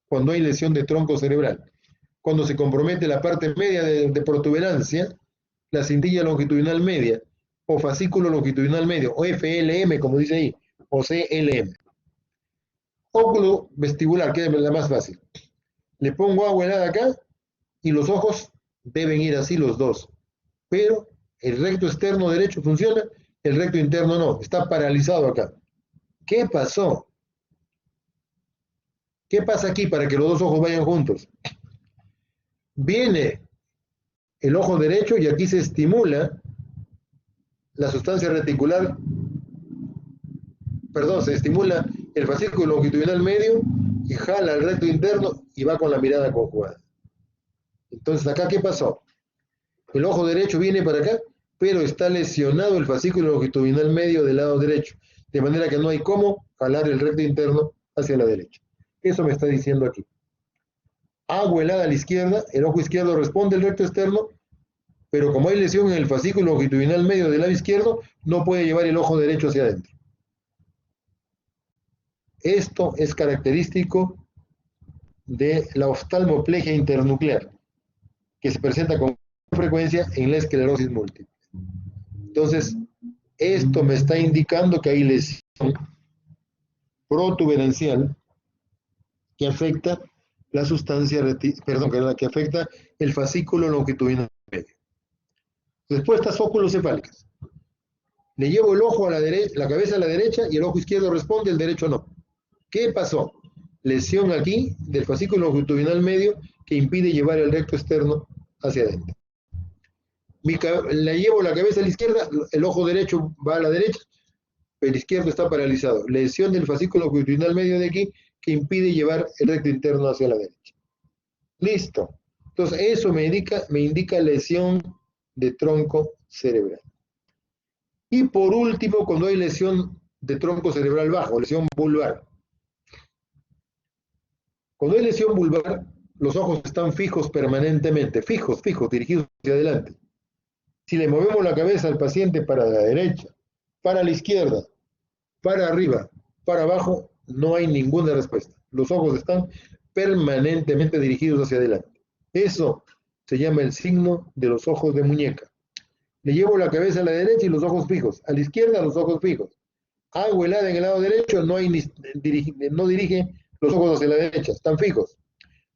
cuando hay lesión de tronco cerebral. cuando se compromete la parte media de protuberancia, la cintilla longitudinal media, o fascículo longitudinal medio, o FLM, como dice ahí, o CLM. Óculo vestibular, que es la más fácil. Le pongo agua helada acá y los ojos deben ir así los dos. Pero el recto externo derecho funciona, el recto interno no, está paralizado acá. ¿Qué pasó? ¿Qué pasa aquí para que los dos ojos vayan juntos? Viene el ojo derecho y aquí se estimula la sustancia reticular, perdón, se estimula el fascículo longitudinal medio y jala el recto interno y va con la mirada conjugada. Entonces, ¿acá qué pasó? El ojo derecho viene para acá, pero está lesionado el fascículo longitudinal medio del lado derecho, de manera que no hay cómo jalar el recto interno hacia la derecha. Eso me está diciendo aquí. Agua helada a la izquierda, el ojo izquierdo responde al recto externo, pero como hay lesión en el fascículo longitudinal medio del lado izquierdo, no puede llevar el ojo derecho hacia adentro. Esto es característico de la oftalmoplegia internuclear, que se presenta con frecuencia en la esclerosis múltiple. Entonces, esto me está indicando que hay lesión protuberancial que afecta la sustancia, que afecta el fascículo longitudinal medio. Después estas óculos-cefálicas. Le llevo el ojo a la derecha, la cabeza a la derecha y el ojo izquierdo responde, el derecho no. ¿Qué pasó? Lesión aquí del fascículo longitudinal medio que impide llevar el recto externo hacia adentro. Le llevo la cabeza a la izquierda, el ojo derecho va a la derecha, el izquierdo está paralizado. Lesión del fascículo longitudinal medio de aquí que impide llevar el recto interno hacia la derecha. Listo. Entonces, eso me indica lesión de tronco cerebral. Y por último, cuando hay lesión de tronco cerebral bajo, lesión vulvar. Cuando hay lesión vulvar, los ojos están fijos permanentemente, fijos, dirigidos hacia adelante. Si le movemos la cabeza al paciente para la derecha, para la izquierda, para arriba, para abajo, no hay ninguna respuesta. Los ojos están permanentemente dirigidos hacia adelante. Eso se llama el signo de los ojos de muñeca. Le llevo la cabeza a la derecha y los ojos fijos. A la izquierda, los ojos fijos. Agua helada en el lado derecho, no dirige los ojos hacia la derecha, están fijos.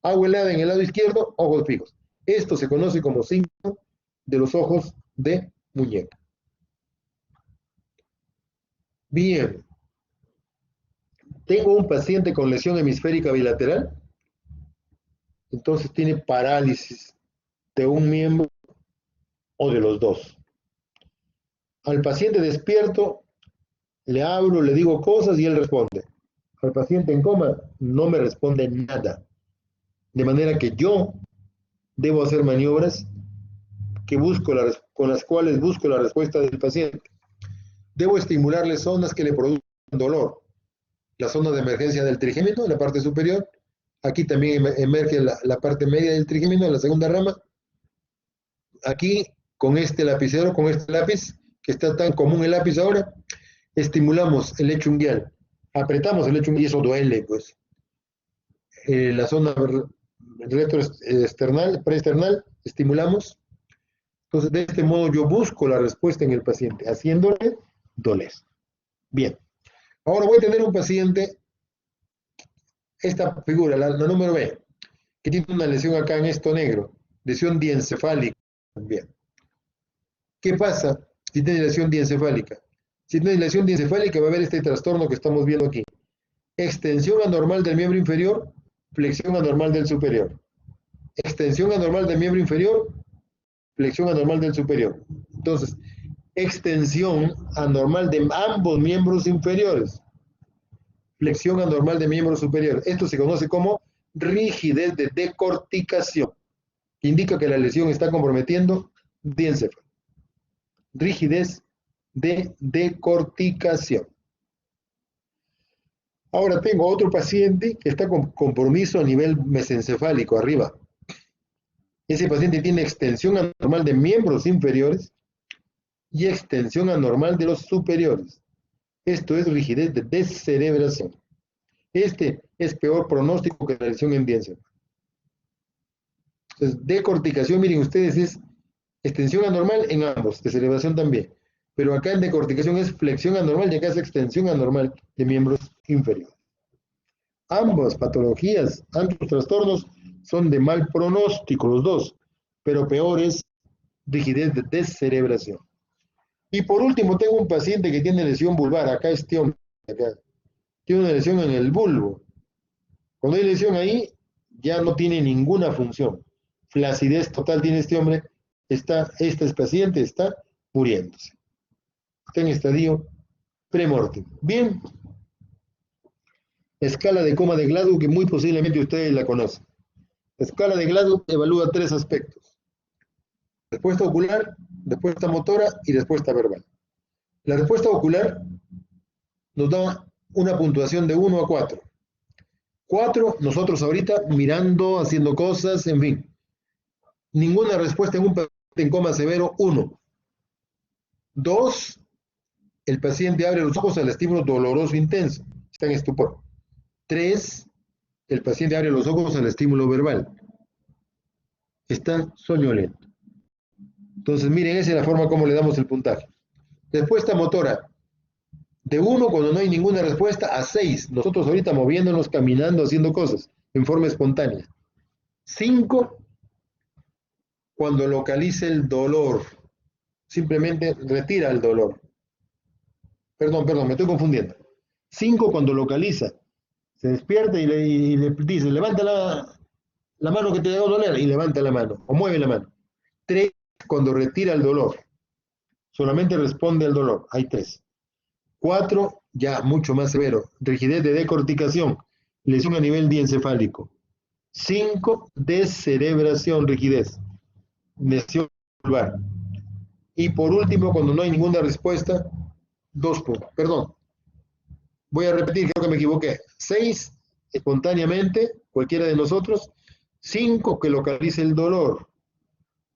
Agua helada en el lado izquierdo, ojos fijos. Esto se conoce como signo de los ojos de muñeca. Bien. Tengo un paciente con lesión hemisférica bilateral, entonces tiene parálisis de un miembro o de los dos. Al paciente despierto, le hablo, le digo cosas y él responde. Al paciente en coma no me responde nada. De manera que yo debo hacer maniobras con las cuales busco la respuesta del paciente. Debo estimularle zonas que le produzcan dolor. La zona de emergencia del trigémino, en la parte superior. Aquí también emerge la parte media del trigémino, en la segunda rama. Aquí, con este lapicero, con este lápiz, que está tan común el lápiz ahora, estimulamos el lecho unguial. Apretamos el lecho unguial y eso duele, pues. La zona retroesternal, preesternal, estimulamos. Entonces, de este modo yo busco la respuesta en el paciente, haciéndole doler. Bien. Ahora voy a tener un paciente, esta figura, la número B, que tiene una lesión acá en esto negro, lesión diencefálica también. ¿Qué pasa si tiene lesión diencefálica? Si tiene lesión diencefálica va a haber este trastorno que estamos viendo aquí. Extensión anormal del miembro inferior, flexión anormal del superior. Extensión anormal del miembro inferior, flexión anormal del superior. Entonces, extensión anormal de ambos miembros inferiores. Flexión anormal de miembro superior. Esto se conoce como rigidez de decorticación, que indica que la lesión está comprometiendo diencéfalo. Rigidez de decorticación. Ahora tengo otro paciente que está con compromiso a nivel mesencefálico, arriba. Ese paciente tiene extensión anormal de miembros inferiores y extensión anormal de los superiores. Esto es rigidez de descerebración. Este es peor pronóstico que la lesión en diencéfalo. Entonces, decorticación, miren ustedes, es extensión anormal en ambos, de celebración también. Pero acá en decorticación es flexión anormal y acá es extensión anormal de miembros inferiores. Ambas patologías, ambos trastornos son de mal pronóstico, los dos, pero peores rigidez de descerebración. Y por último, tengo un paciente que tiene lesión vulvar. Acá este hombre, acá, tiene una lesión en el bulbo. Cuando hay lesión ahí, ya no tiene ninguna función. Flacidez total tiene este hombre. Este paciente está muriéndose. Está en estadio premórtem. Bien, escala de coma de Glasgow, que muy posiblemente ustedes la conocen. La escala de Glasgow evalúa tres aspectos: respuesta ocular, respuesta motora y respuesta verbal. La respuesta ocular nos da una puntuación de 1 a 4. 4, nosotros ahorita mirando, haciendo cosas, en fin. Ninguna respuesta en un paciente en coma severo, 1. 2, el paciente abre los ojos al estímulo doloroso intenso, está en estupor. 3, el paciente abre los ojos al estímulo verbal, está soñoliento. Entonces, miren, esa es la forma como le damos el puntaje. Respuesta motora, de 1 cuando no hay ninguna respuesta a 6. Nosotros ahorita moviéndonos, caminando, haciendo cosas en forma espontánea. 5 cuando localice el dolor. Simplemente retira el dolor. Perdón, me estoy confundiendo. 5 cuando localiza. Se despierta y le dice, levanta la mano que te dejó doler, y levanta la mano, o mueve la mano. 3 cuando retira el dolor. Solamente responde al dolor. Hay 3. 4, ya mucho más severo, rigidez de decorticación, lesión a nivel diencefálico. 5, descerebración, rigidez, lesión vulvar. Y por último, cuando no hay ninguna respuesta, 2 puntos. Perdón, voy a repetir, creo que me equivoqué. 6, espontáneamente, cualquiera de nosotros. 5, que localice el dolor.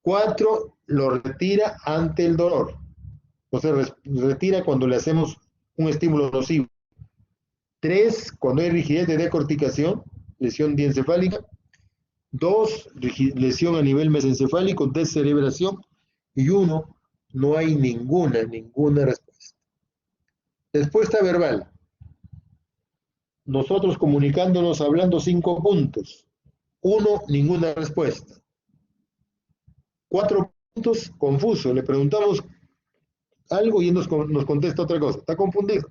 4, lo retira ante el dolor. O sea, retira cuando le hacemos un estímulo nocivo. 3, cuando hay rigidez de decorticación, lesión diencefálica. 2, lesión a nivel mesencefálico, descerebración. Y 1, no hay ninguna respuesta. Respuesta verbal. Nosotros comunicándonos, hablando 5 puntos. 1, ninguna respuesta. 4 puntos, confuso. Le preguntamos algo y él nos contesta otra cosa. Está confundido.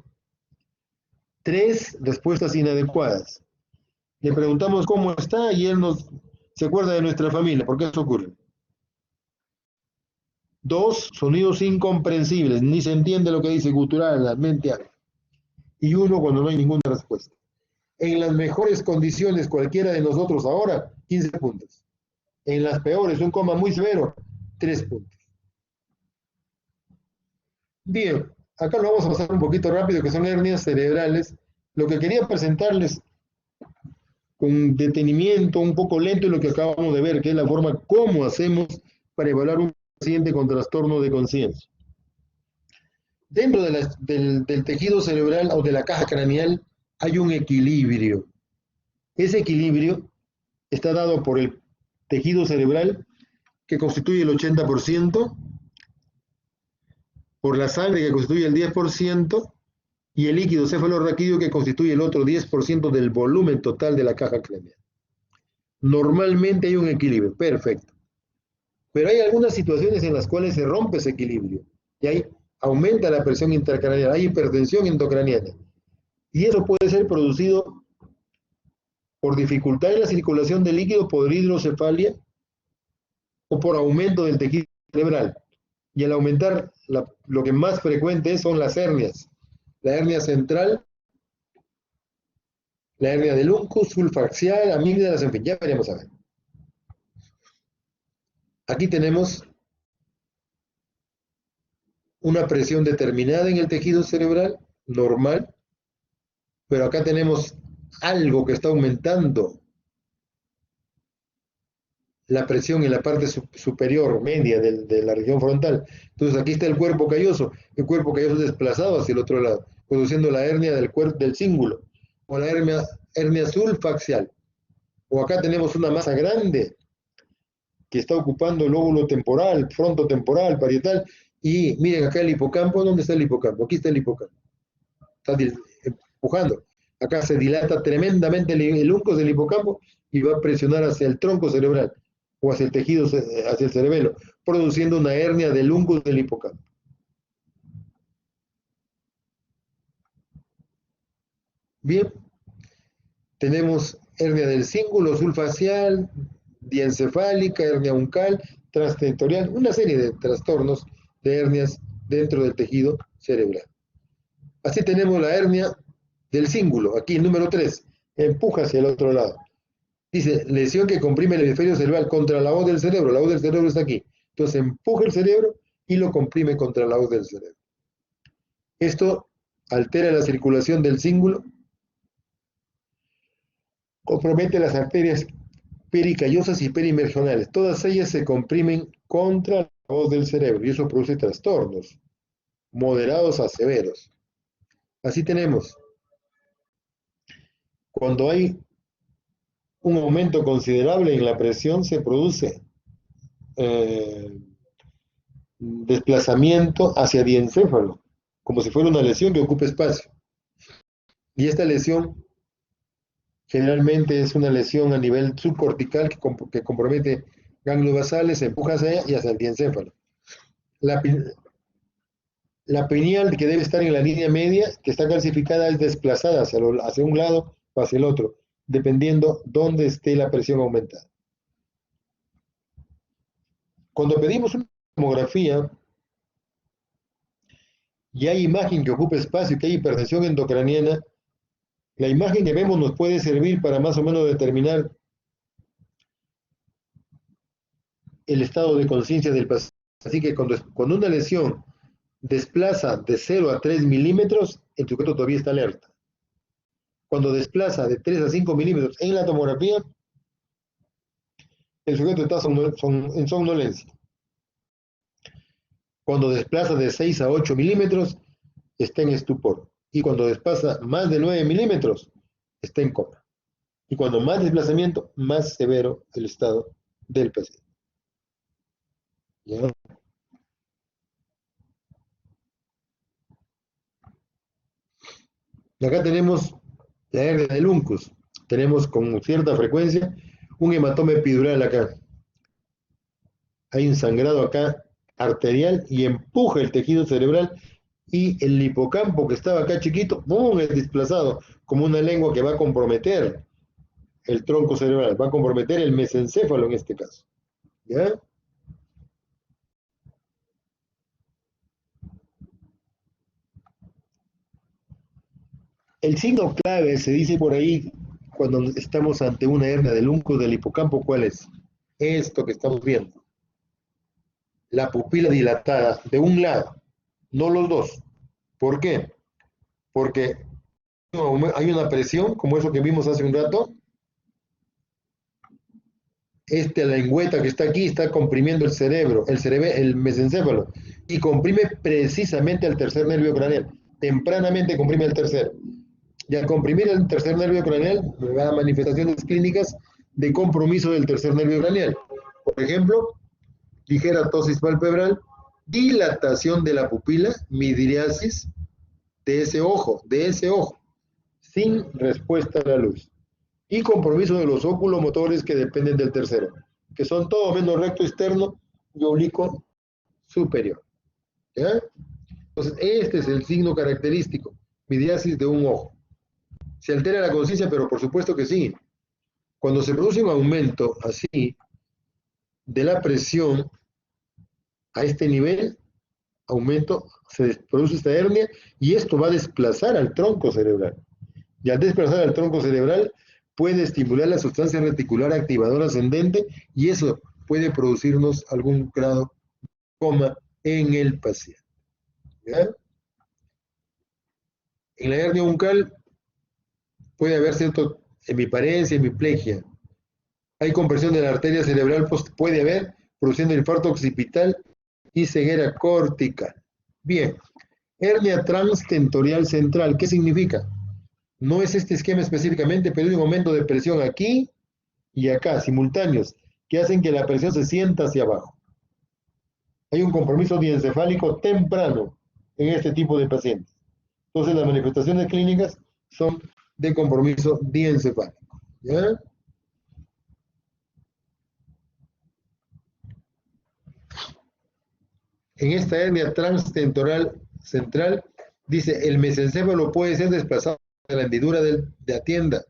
3, respuestas inadecuadas. Le preguntamos cómo está y él se acuerda de nuestra familia. ¿Por qué eso ocurre? 2, sonidos incomprensibles. Ni se entiende lo que dice, gutural, la mente habla. Y 1, cuando no hay ninguna respuesta. En las mejores condiciones, cualquiera de nosotros ahora, 15 puntos. En las peores, un coma muy severo, 3 puntos. Bien, acá lo vamos a pasar un poquito rápido, que son hernias cerebrales. Lo que quería presentarles con detenimiento, un poco lento, es lo que acabamos de ver, que es la forma como hacemos para evaluar un paciente con trastorno de conciencia. Dentro del tejido cerebral o de la caja craneal hay un equilibrio. Ese equilibrio está dado por el tejido cerebral, que constituye el 80%, por la sangre, que constituye el 10%, y el líquido cefalorraquídeo, que constituye el otro 10% del volumen total de la caja craneal. Normalmente hay un equilibrio, perfecto. Pero hay algunas situaciones en las cuales se rompe ese equilibrio, y ahí aumenta la presión intracraneal, hay hipertensión endocraniana. Y eso puede ser producido por dificultad en la circulación del líquido, por hidrocefalia, o por aumento del tejido cerebral. Y al aumentar, lo que más frecuente son las hernias. La hernia central, la hernia del uncus, sulfaxial, amígdalas, en fin, ya veremos a ver. Aquí tenemos una presión determinada en el tejido cerebral, normal, pero acá tenemos algo que está aumentando la presión en la parte superior, media de la región frontal. Entonces aquí está el cuerpo calloso es desplazado hacia el otro lado, produciendo la hernia del cíngulo, o la hernia sulfaxial. O acá tenemos una masa grande que está ocupando el lóbulo temporal, frontotemporal, parietal, y miren acá el hipocampo. ¿Dónde está el hipocampo? Aquí está el hipocampo. Está empujando. Acá se dilata tremendamente el uncus del hipocampo y va a presionar hacia el tronco cerebral o hacia el tejido, hacia el cerebelo, produciendo una hernia del uncus del hipocampo. Bien, tenemos hernia del cíngulo subfacial, diencefálica, hernia uncal, transtentorial, una serie de trastornos de hernias dentro del tejido cerebral. Así tenemos la hernia del cíngulo, aquí el número 3, empuja hacia el otro lado. Dice, lesión que comprime el hemisferio cerebral contra la hoz del cerebro. La hoz del cerebro está aquí. Entonces empuja el cerebro y lo comprime contra la hoz del cerebro. Esto altera la circulación del cíngulo, compromete las arterias pericallosas y perimerjonales. Todas ellas se comprimen contra la hoz del cerebro y eso produce trastornos moderados a severos. Así tenemos, cuando hay un aumento considerable en la presión, se produce desplazamiento hacia diencéfalo, como si fuera una lesión que ocupe espacio. Y esta lesión generalmente es una lesión a nivel subcortical que compromete ganglios basales, se empuja hacia allá y hacia el diencéfalo. La pineal, que debe estar en la línea media, que está calcificada, es desplazada hacia un lado o hacia el otro, dependiendo dónde esté la presión aumentada. Cuando pedimos una tomografía y hay imagen que ocupa espacio y que hay hipertensión endocraniana, la imagen que vemos nos puede servir para más o menos determinar el estado de conciencia del paciente. Así que cuando una lesión desplaza de 0 a 3 milímetros, el sujeto todavía está alerta. Cuando desplaza de 3 a 5 milímetros en la tomografía, el sujeto está en somnolencia. Cuando desplaza de 6 a 8 milímetros, está en estupor. Y cuando desplaza más de 9 milímetros, está en coma. Y cuando más desplazamiento, más severo el estado del paciente. ¿Ya? Y acá tenemos la hernia del uncus. Tenemos con cierta frecuencia un hematoma epidural acá. Hay un sangrado acá arterial y empuja el tejido cerebral y el hipocampo que estaba acá chiquito, ¡pum!, es desplazado como una lengua que va a comprometer el tronco cerebral, va a comprometer el mesencéfalo en este caso. ¿Ya? El signo clave, se dice por ahí, cuando estamos ante una hernia del uncus del hipocampo, ¿cuál es? Esto que estamos viendo. La pupila dilatada de un lado, no los dos. ¿Por qué? Porque hay una presión, como eso que vimos hace un rato. La lengüeta que está aquí está comprimiendo el cerebro, el mesencéfalo, y comprime precisamente al tercer nervio craneal. Tempranamente comprime el tercero. Y al comprimir el tercer nervio craneal, me da manifestaciones clínicas de compromiso del tercer nervio craneal. Por ejemplo, ligera ptosis palpebral, dilatación de la pupila, midriasis de ese ojo, sin respuesta a la luz. Y compromiso de los oculomotores que dependen del tercero, que son todo menos recto externo y oblicuo superior. ¿Ya? Entonces, este es el signo característico, midriasis de un ojo. Se altera la conciencia, pero por supuesto que sí. Cuando se produce un aumento así de la presión a este nivel, se produce esta hernia y esto va a desplazar al tronco cerebral. Y al desplazar al tronco cerebral, puede estimular la sustancia reticular activadora ascendente y eso puede producirnos algún grado de coma en el paciente. ¿Ya? En la hernia uncal puede haber cierto hemiparesia, hemiplegia. Hay compresión de la arteria cerebral, pues puede haber, produciendo infarto occipital y ceguera cortical. Bien, hernia transtentorial central, ¿qué significa? No es este esquema específicamente, pero hay un aumento de presión aquí y acá, simultáneos, que hacen que la presión se sienta hacia abajo. Hay un compromiso diencefálico temprano en este tipo de pacientes. Entonces las manifestaciones clínicas son de compromiso diencefálico. ¿Ya? En esta hernia transtentoral central, dice, el mesencéfalo puede ser desplazado de la hendidura de la tienda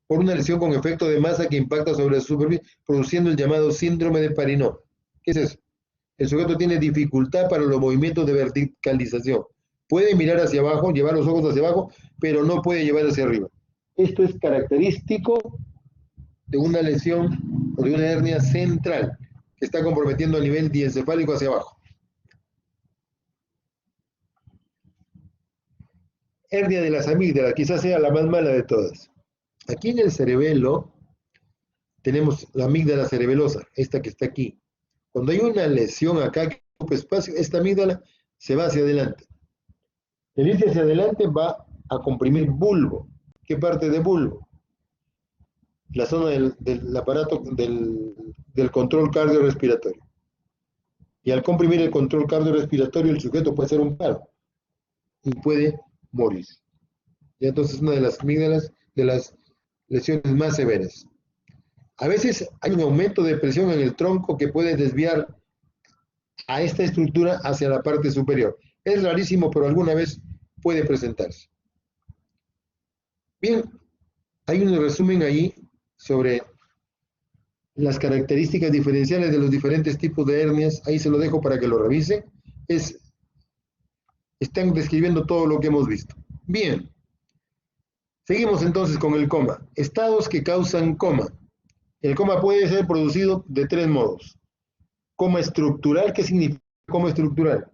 por una lesión con efecto de masa que impacta sobre la superficie, produciendo el llamado síndrome de Parinot. ¿Qué es eso? El sujeto tiene dificultad para los movimientos de verticalización. Puede mirar hacia abajo, llevar los ojos hacia abajo, pero no puede llevar hacia arriba. Esto es característico de una lesión o de una hernia central que está comprometiendo el nivel diencefálico hacia abajo. Hernia de las amígdalas, quizás sea la más mala de todas. Aquí en el cerebelo tenemos la amígdala cerebelosa, esta que está aquí. Cuando hay una lesión acá que ocupa espacio, esta amígdala se va hacia adelante. El irse hacia adelante va a comprimir bulbo. ¿Qué parte de bulbo? La zona del aparato del control cardiorrespiratorio. Y al comprimir el control cardiorrespiratorio, el sujeto puede hacer un paro y puede morir. Y entonces es una de las amígdalas de las lesiones más severas. A veces hay un aumento de presión en el tronco que puede desviar a esta estructura hacia la parte superior. Es rarísimo, pero alguna vez puede presentarse. Bien, hay un resumen ahí sobre las características diferenciales de los diferentes tipos de hernias. Ahí se lo dejo para que lo revisen. Están describiendo todo lo que hemos visto. Bien, seguimos entonces con el coma. Estados que causan coma. El coma puede ser producido de tres modos. Coma estructural, ¿qué significa coma estructural?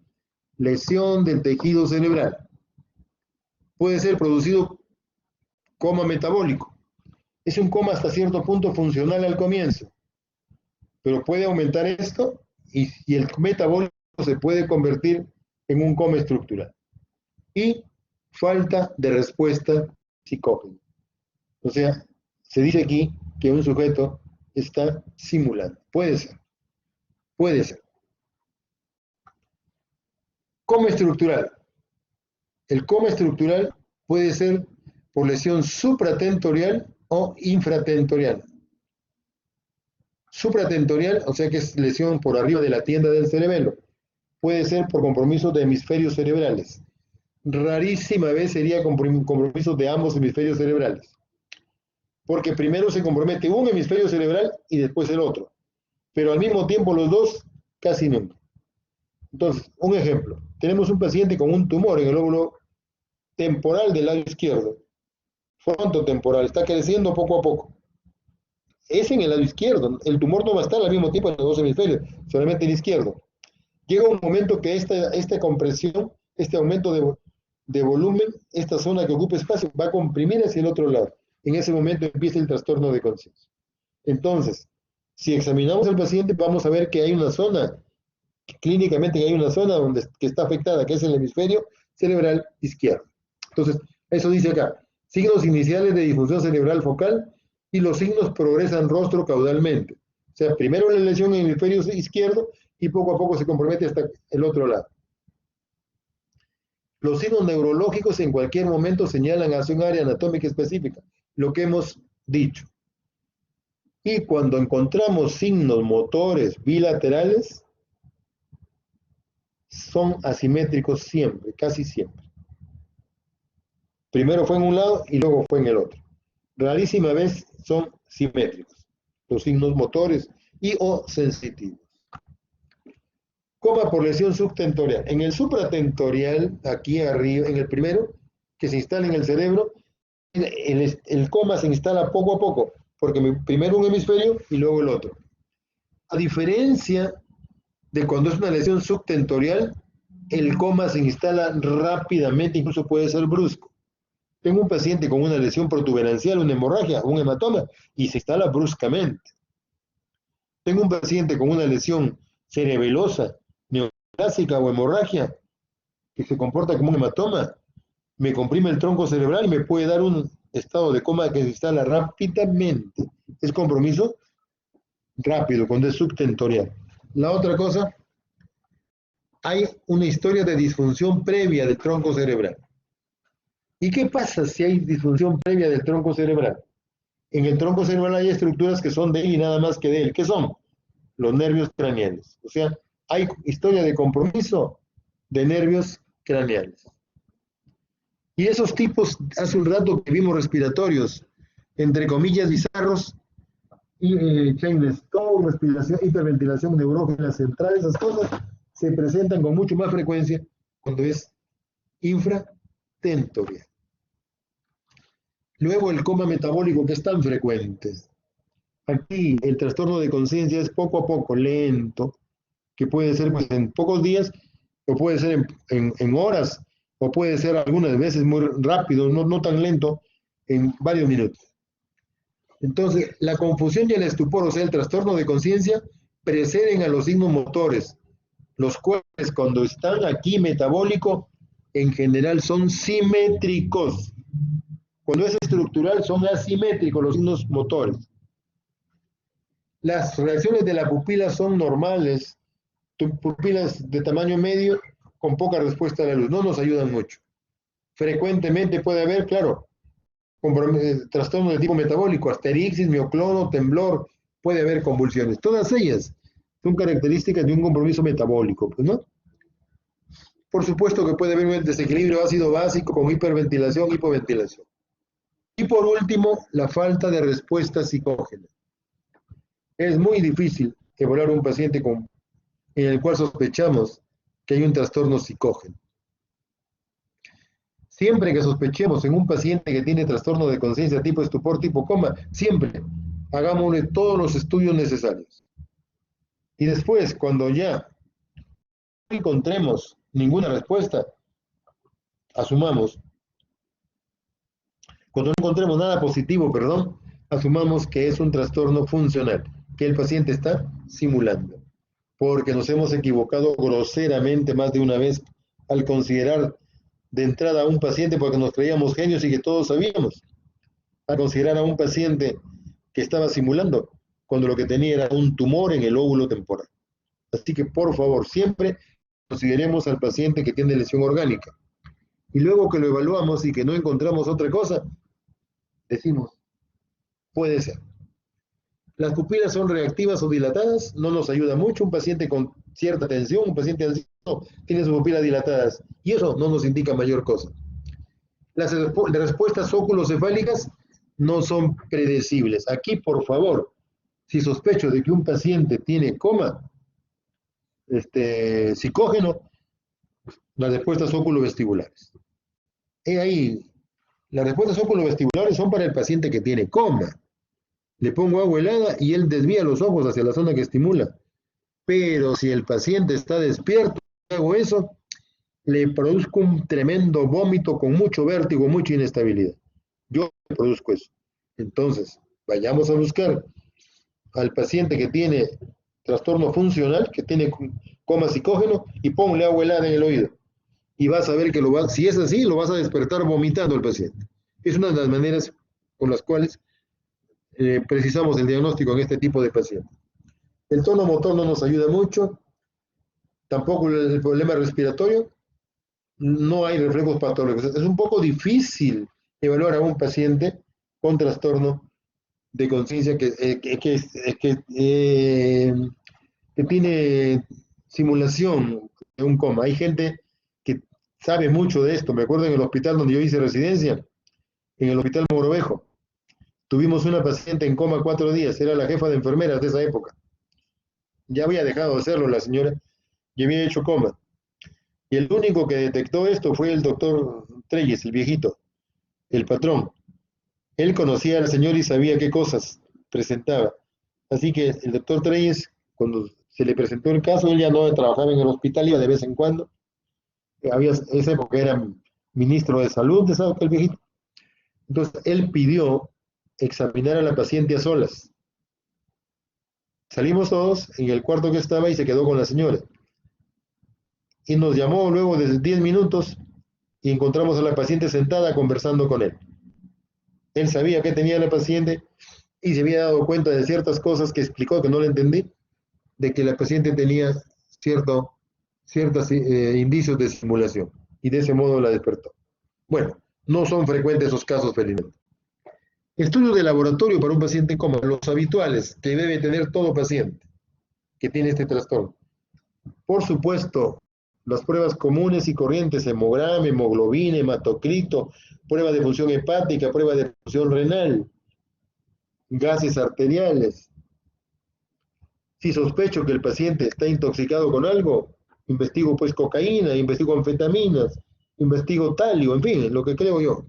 Lesión del tejido cerebral. Puede ser producido coma metabólico. Es un coma hasta cierto punto funcional al comienzo, pero puede aumentar esto y el metabólico se puede convertir en un coma estructural. Y falta de respuesta psicógena. O sea, se dice aquí que un sujeto está simulando. Puede ser. Puede ser. Coma estructural. El coma estructural puede ser por lesión supratentorial o infratentorial. Supratentorial, o sea que es lesión por arriba de la tienda del cerebelo. Puede ser por compromiso de hemisferios cerebrales. Rarísima vez sería compromiso de ambos hemisferios cerebrales. Porque primero se compromete un hemisferio cerebral y después el otro. Pero al mismo tiempo los dos, casi nunca. Entonces, un ejemplo. Tenemos un paciente con un tumor en el lóbulo temporal del lado izquierdo. Frontotemporal, está creciendo poco a poco. Es en el lado izquierdo. El tumor no va a estar al mismo tiempo en los dos hemisferios, solamente en el izquierdo. Llega un momento que esta compresión, este aumento de volumen, esta zona que ocupa espacio, va a comprimir hacia el otro lado. En ese momento empieza el trastorno de conciencia. Entonces, si examinamos al paciente, vamos a ver que hay una zona, clínicamente hay una zona que está afectada, que es el hemisferio cerebral izquierdo. Entonces, eso dice acá, signos iniciales de disfunción cerebral focal y los signos progresan rostro caudalmente. O sea, primero la lesión en el hemisferio izquierdo y poco a poco se compromete hasta el otro lado. Los signos neurológicos en cualquier momento señalan hacia un área anatómica específica, lo que hemos dicho. Y cuando encontramos signos motores bilaterales, son asimétricos siempre, casi siempre. Primero fue en un lado y luego fue en el otro. Rarísima vez son simétricos, los signos motores y o sensitivos. Coma por lesión subtentorial. En el supratentorial, aquí arriba, en el primero, que se instala en el cerebro, el coma se instala poco a poco, porque primero un hemisferio y luego el otro. A diferencia de cuando es una lesión subtentorial, el coma se instala rápidamente, incluso puede ser brusco. Tengo un paciente con una lesión protuberancial, una hemorragia, un hematoma, y se instala bruscamente. Tengo un paciente con una lesión cerebelosa, neoplásica o hemorragia, que se comporta como un hematoma, me comprime el tronco cerebral y me puede dar un estado de coma que se instala rápidamente. Es compromiso rápido, cuando es subtentorial. La otra cosa, hay una historia de disfunción previa del tronco cerebral. ¿Y qué pasa si hay disfunción previa del tronco cerebral? En el tronco cerebral hay estructuras que son de él y nada más que de él. ¿Qué son? Los nervios craneales. O sea, hay historia de compromiso de nervios craneales. Y esos tipos, hace un rato que vimos respiratorios, entre comillas, bizarros, y Chayne-Stokes, respiración, hiperventilación neurógena central, esas cosas se presentan con mucho más frecuencia cuando es infratentorial. Luego el coma metabólico, que es tan frecuente. Aquí el trastorno de conciencia es poco a poco, lento, que puede ser pues, en pocos días, o puede ser en horas, o puede ser algunas veces muy rápido, no tan lento, en varios minutos. Entonces, la confusión y el estupor, o sea, el trastorno de conciencia, preceden a los signos motores, los cuales cuando están aquí metabólico, en general son simétricos. Cuando es estructural, son asimétricos los signos motores. Las reacciones de la pupila son normales, pupilas de tamaño medio con poca respuesta a la luz, no nos ayudan mucho. Frecuentemente puede haber, claro, trastorno de tipo metabólico, asterixis, mioclono, temblor, puede haber convulsiones. Todas ellas son características de un compromiso metabólico, pues, ¿no? Por supuesto que puede haber un desequilibrio ácido básico con hiperventilación, hipoventilación. Y por último, la falta de respuesta psicógena. Es muy difícil evaluar un paciente en el cual sospechamos que hay un trastorno psicógeno. Siempre que sospechemos en un paciente que tiene trastorno de conciencia tipo estupor, tipo coma, siempre hagámosle todos los estudios necesarios. Y después, cuando ya no encontremos ninguna respuesta, asumamos, cuando no encontremos nada positivo, asumamos que es un trastorno funcional, que el paciente está simulando, porque nos hemos equivocado groseramente más de una vez al considerar de entrada a un paciente, porque nos creíamos genios y que todos sabíamos, a considerar a un paciente que estaba simulando, cuando lo que tenía era un tumor en el lóbulo temporal. Así que, por favor, siempre consideremos al paciente que tiene lesión orgánica. Y luego que lo evaluamos y que no encontramos otra cosa, decimos, puede ser. Las pupilas son reactivas o dilatadas, no nos ayuda mucho. Un paciente con cierta tensión, un paciente anciano, tiene sus pupilas dilatadas, y eso no nos indica mayor cosa. Las respuestas óculocefálicas no son predecibles. Aquí, por favor, si sospecho de que un paciente tiene coma psicógeno, las respuestas óculovestibulares. Ahí, las respuestas óculovestibulares son para el paciente que tiene coma. Le pongo agua helada y él desvía los ojos hacia la zona que estimula. Pero si el paciente está despierto, hago eso, le produzco un tremendo vómito con mucho vértigo, mucha inestabilidad. Yo produzco eso. Entonces, vayamos a buscar al paciente que tiene trastorno funcional, que tiene coma psicógeno, y ponle agua helada en el oído. Y vas a ver que si es así, lo vas a despertar vomitando al paciente. Es una de las maneras con las cuales precisamos el diagnóstico en este tipo de pacientes. El tono motor no nos ayuda mucho, tampoco el problema respiratorio, no hay reflejos patológicos. Es un poco difícil evaluar a un paciente con trastorno de conciencia que tiene simulación de un coma. Hay gente que sabe mucho de esto. Me acuerdo en el hospital donde yo hice residencia, en el hospital Mogrovejo, tuvimos una paciente en coma 4 días, era la jefa de enfermeras de esa época. Ya había dejado de hacerlo la señora y había hecho coma. Y el único que detectó esto fue el doctor Treyes, el viejito, el patrón. Él conocía al señor y sabía qué cosas presentaba. Así que el doctor Treyes, cuando se le presentó el caso, él ya no trabajaba en el hospital, iba de vez en cuando. Esa época era ministro de salud de el viejito. Entonces, él pidió examinar a la paciente a solas. Salimos todos en el cuarto que estaba y se quedó con la señora. Y nos llamó luego de 10 minutos y encontramos a la paciente sentada conversando con él. Él sabía que tenía la paciente y se había dado cuenta de ciertas cosas que explicó que no le entendí, de que la paciente tenía ciertos indicios de simulación y de ese modo la despertó. Bueno, no son frecuentes esos casos, felizmente. Estudio de laboratorio para un paciente en coma, los habituales que debe tener todo paciente que tiene este trastorno. Por supuesto, las pruebas comunes y corrientes, hemograma, hemoglobina, hematocrito, prueba de función hepática, prueba de función renal, gases arteriales. Si sospecho que el paciente está intoxicado con algo, investigo pues cocaína, investigo anfetaminas, investigo talio, en fin, lo que creo yo.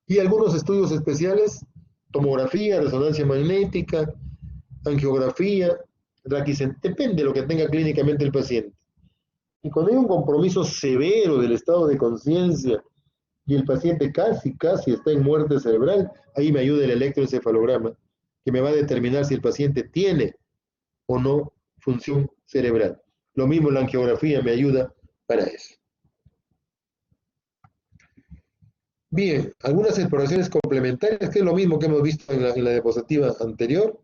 Y algunos estudios especiales, tomografía, resonancia magnética, angiografía, depende de lo que tenga clínicamente el paciente. Y cuando hay un compromiso severo del estado de conciencia y el paciente casi está en muerte cerebral, ahí me ayuda el electroencefalograma, que me va a determinar si el paciente tiene o no función cerebral. Lo mismo la angiografía me ayuda para eso. Bien, algunas exploraciones complementarias, que es lo mismo que hemos visto en la diapositiva anterior.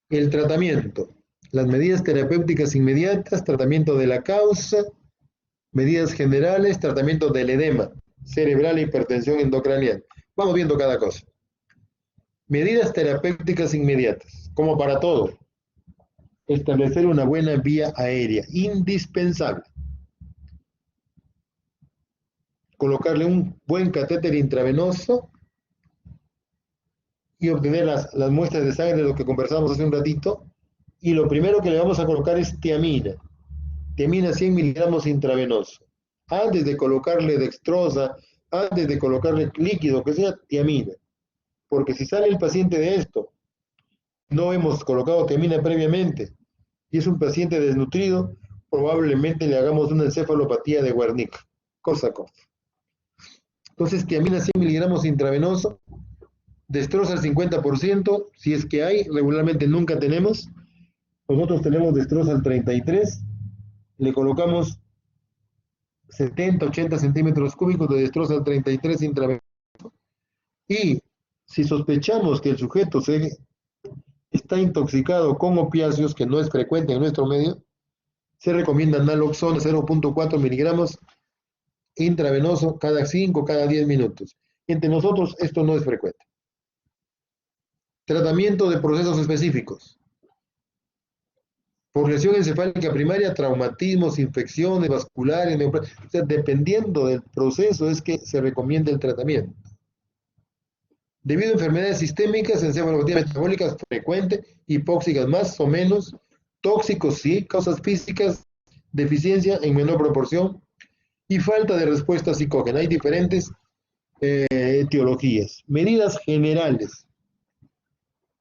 El tratamiento, las medidas terapéuticas inmediatas, tratamiento de la causa, medidas generales, tratamiento del edema cerebral e hipertensión endocranial. Vamos viendo cada cosa. Medidas terapéuticas inmediatas, como para todo. Establecer una buena vía aérea, indispensable. Colocarle un buen catéter intravenoso y obtener las muestras de sangre de lo que conversamos hace un ratito. Y lo primero que le vamos a colocar es tiamina. Tiamina 100 miligramos intravenoso. Antes de colocarle dextrosa, antes de colocarle líquido, que sea tiamina. Porque si sale el paciente de esto, no hemos colocado tiamina previamente, y es un paciente desnutrido, probablemente le hagamos una encefalopatía de Wernicke-Korsakoff. Entonces, tiamina 100 miligramos intravenoso, destroza el 50%, si es que hay, regularmente nunca tenemos. Nosotros tenemos destroza al 33%, le colocamos 70, 80 centímetros cúbicos de destroza al 33 intravenoso. Y si sospechamos que el sujeto está intoxicado con opiáceos, que no es frecuente en nuestro medio, se recomienda naloxona 0.4 miligramos intravenoso cada 5, cada 10 minutos. Entre nosotros esto no es frecuente. Tratamiento de procesos específicos. Por lesión encefálica primaria, traumatismos, infecciones vasculares, o sea, dependiendo del proceso es que se recomienda el tratamiento. Debido a enfermedades sistémicas, encefalopatías metabólicas frecuentes, hipóxicas más o menos, tóxicos sí, causas físicas, deficiencia en menor proporción y falta de respuesta psicógena. Hay diferentes etiologías. Medidas generales.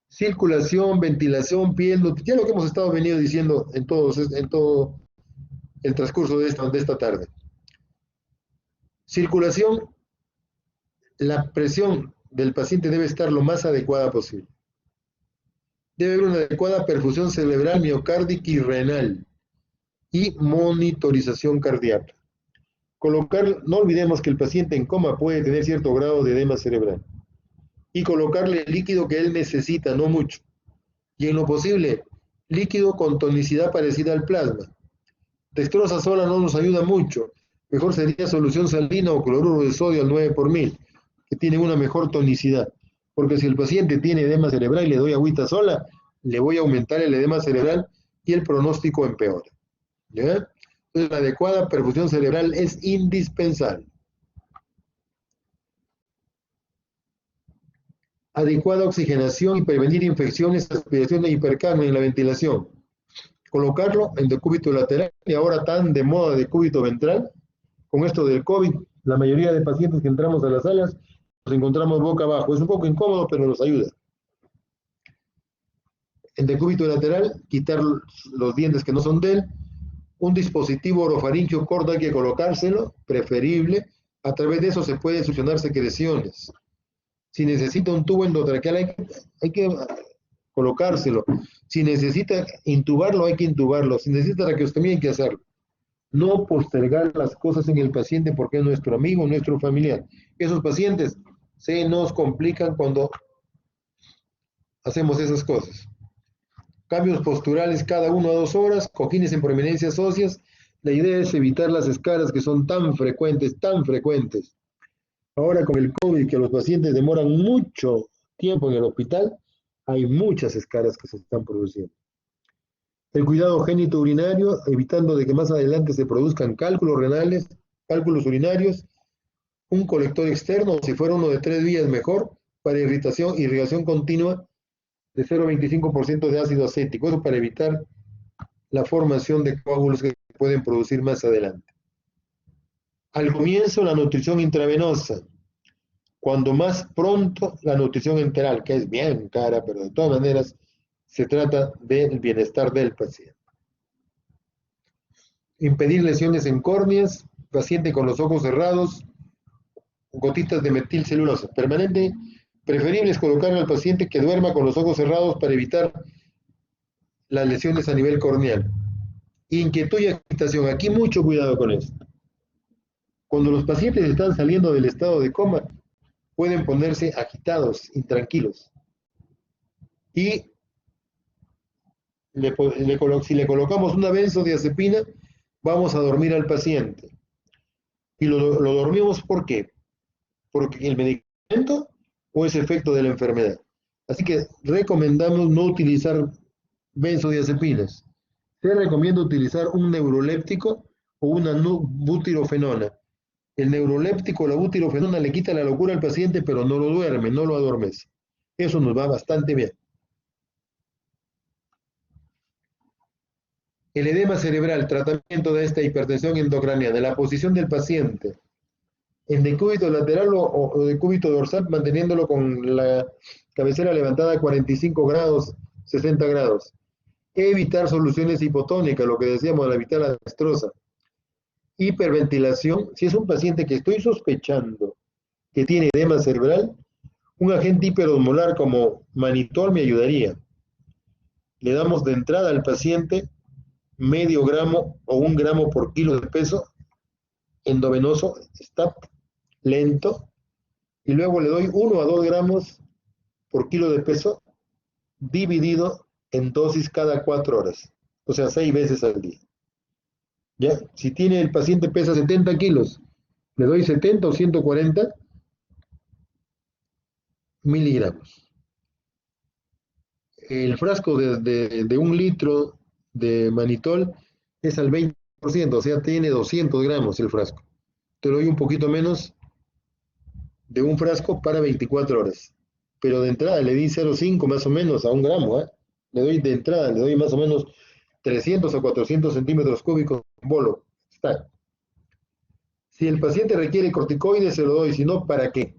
Circulación, ventilación, piel, ya lo que hemos estado venido diciendo en todo el transcurso de esta tarde. Circulación, la presión del paciente debe estar lo más adecuada posible. Debe haber una adecuada perfusión cerebral, miocárdica y renal y monitorización cardíaca. No olvidemos que el paciente en coma puede tener cierto grado de edema cerebral. Y colocarle el líquido que él necesita, no mucho. Y en lo posible, líquido con tonicidad parecida al plasma. Dextrosa sola no nos ayuda mucho. Mejor sería solución salina o cloruro de sodio al 9/1000, que tiene una mejor tonicidad. Porque si el paciente tiene edema cerebral y le doy agüita sola, le voy a aumentar el edema cerebral y el pronóstico empeora. ¿Ya? Entonces, la adecuada perfusión cerebral es indispensable. Adecuada oxigenación y prevenir infecciones, aspiración e hipercapnia en la ventilación. Colocarlo en decúbito lateral y ahora tan de moda decúbito ventral. Con esto del COVID, la mayoría de pacientes que entramos a las salas nos encontramos boca abajo. Es un poco incómodo, pero nos ayuda. En decúbito lateral, quitar los dientes que no son de él. Un dispositivo orofaringio corto hay que colocárselo, preferible. A través de eso se pueden succionar secreciones. Si necesita un tubo endotraqueal, hay que colocárselo. Si necesita intubarlo, hay que intubarlo. Si necesita traqueostomía, hay que hacerlo. No postergar las cosas en el paciente porque es nuestro amigo, nuestro familiar. Esos pacientes se nos complican cuando hacemos esas cosas. Cambios posturales cada 1 a 2 horas, cojines en prominencias óseas. La idea es evitar las escaras que son tan frecuentes, tan frecuentes. Ahora con el COVID, que los pacientes demoran mucho tiempo en el hospital, hay muchas escaras que se están produciendo. El cuidado genitourinario, evitando de que más adelante se produzcan cálculos renales, cálculos urinarios, un colector externo, si fuera uno de 3 vías mejor, para irrigación continua de 0,25% de ácido acético, eso para evitar la formación de coágulos que pueden producir más adelante. Al comienzo, la nutrición intravenosa, cuando más pronto la nutrición enteral, que es bien cara, pero de todas maneras se trata del bienestar del paciente. Impedir lesiones en córneas, paciente con los ojos cerrados, gotitas de metilcelulosa permanente. Preferible es colocar al paciente que duerma con los ojos cerrados para evitar las lesiones a nivel corneal. Inquietud y agitación. Aquí mucho cuidado con esto. Cuando los pacientes están saliendo del estado de coma, pueden ponerse agitados, intranquilos. Y si le colocamos una benzodiazepina, vamos a dormir al paciente. Y lo dormimos ¿por qué? Porque el medicamento o es efecto de la enfermedad. Así que recomendamos no utilizar benzodiazepinas. Se recomienda utilizar un neuroléptico o una butirofenona. El neuroléptico o la butirofenona le quita la locura al paciente, pero no lo duerme, no lo adormece. Eso nos va bastante bien. El edema cerebral, tratamiento de esta hipertensión endocraniana, la posición del paciente en decúbito lateral o decúbito dorsal, manteniéndolo con la cabecera levantada a 45 grados, 60 grados. Evitar soluciones hipotónicas, lo que decíamos, evitar la destroza. Hiperventilación, si es un paciente que estoy sospechando que tiene edema cerebral, un agente hiperosmolar como manitol me ayudaría. Le damos de entrada al paciente medio gramo o 1 gramo por kilo de peso endovenoso, stop, lento, y luego le doy 1 a 2 gramos por kilo de peso dividido en dosis cada 4 horas, o sea, 6 veces al día. ¿Ya? Si tiene el paciente pesa 70 kilos, le doy 70 o 140 miligramos. El frasco de 1 litro de manitol es al 20%, o sea, tiene 200 gramos el frasco. Te doy un poquito menos de un frasco para 24 horas. Pero de entrada le di 0,5 más o menos a 1 gramo. Le doy de entrada, le doy más o menos 300 a 400 centímetros cúbicos en bolo. Está. Si el paciente requiere corticoides, se lo doy, si no, ¿para qué?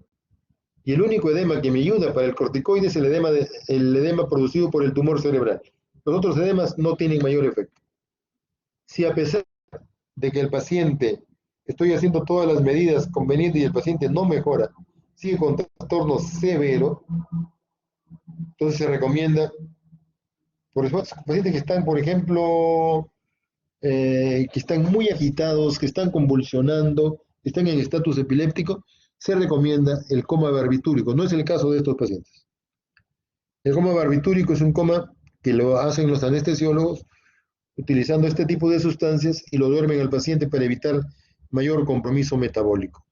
Y el único edema que me ayuda para el corticoide es el edema producido por el tumor cerebral. Los otros edemas no tienen mayor efecto. Si a pesar de que el paciente, estoy haciendo todas las medidas convenientes y el paciente no mejora, sigue con trastorno severo, entonces se recomienda, por los pacientes que están, por ejemplo, que están muy agitados, que están convulsionando, que están en estatus epiléptico, se recomienda el coma barbitúrico. No es el caso de estos pacientes. El coma barbitúrico es un coma que lo hacen los anestesiólogos utilizando este tipo de sustancias y lo duermen al paciente para evitar mayor compromiso metabólico.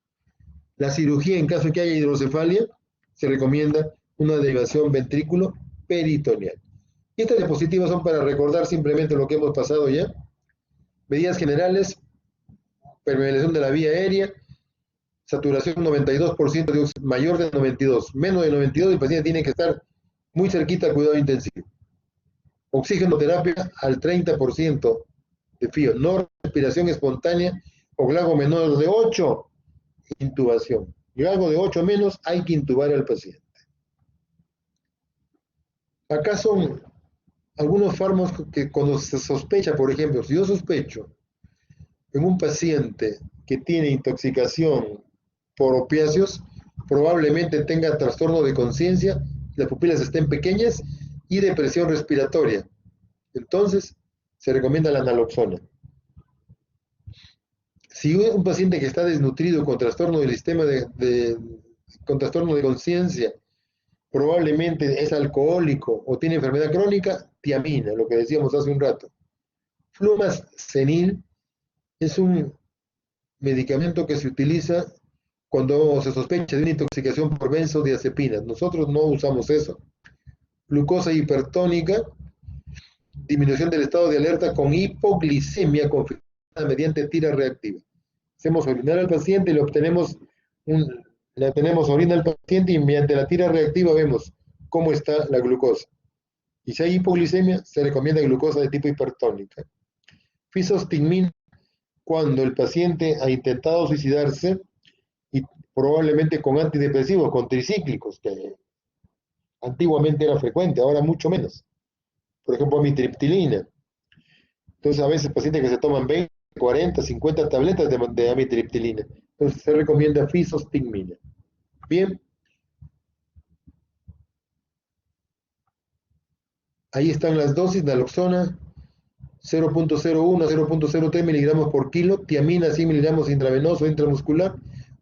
La cirugía, en caso de que haya hidrocefalia, se recomienda una derivación ventrículo-peritoneal. Y estas diapositivas son para recordar simplemente lo que hemos pasado ya. Medidas generales: permeabilización de la vía aérea, saturación 92% de oxígeno, mayor de 92, menos de 92, el paciente tiene que estar muy cerquita al cuidado intensivo. Oxigenoterapia al 30% de fío, no respiración espontánea o GLAGO menor de 8, intubación. GLAGO de 8 menos, hay que intubar al paciente. Acá son algunos fármacos que cuando se sospecha, por ejemplo, si yo sospecho en un paciente que tiene intoxicación por opiáceos, probablemente tenga trastorno de conciencia, las pupilas estén pequeñas y depresión respiratoria. Entonces, se recomienda la naloxona. Si un paciente que está desnutrido con trastorno del sistema con trastorno de conciencia, probablemente es alcohólico o tiene enfermedad crónica, tiamina, lo que decíamos hace un rato. Flumazenil es un medicamento que se utiliza cuando se sospecha de una intoxicación por benzodiazepinas. Nosotros no usamos eso. Glucosa hipertónica, disminución del estado de alerta con hipoglicemia confirmada mediante tira reactiva. Hacemos orinar al paciente y le tenemos orina al paciente y mediante la tira reactiva vemos cómo está la glucosa. Y si hay hipoglicemia, se recomienda glucosa de tipo hipertónica. Fisostigmina, cuando el paciente ha intentado suicidarse y probablemente con antidepresivos, con tricíclicos, que antiguamente era frecuente, ahora mucho menos. Por ejemplo, amitriptilina. Entonces, a veces pacientes que se toman 20, 40, 50 tabletas de amitriptilina. Entonces, se recomienda fisostigmina. Bien. Ahí están las dosis: naloxona 0.01 a 0.03 miligramos por kilo, tiamina 100 miligramos intravenoso intramuscular,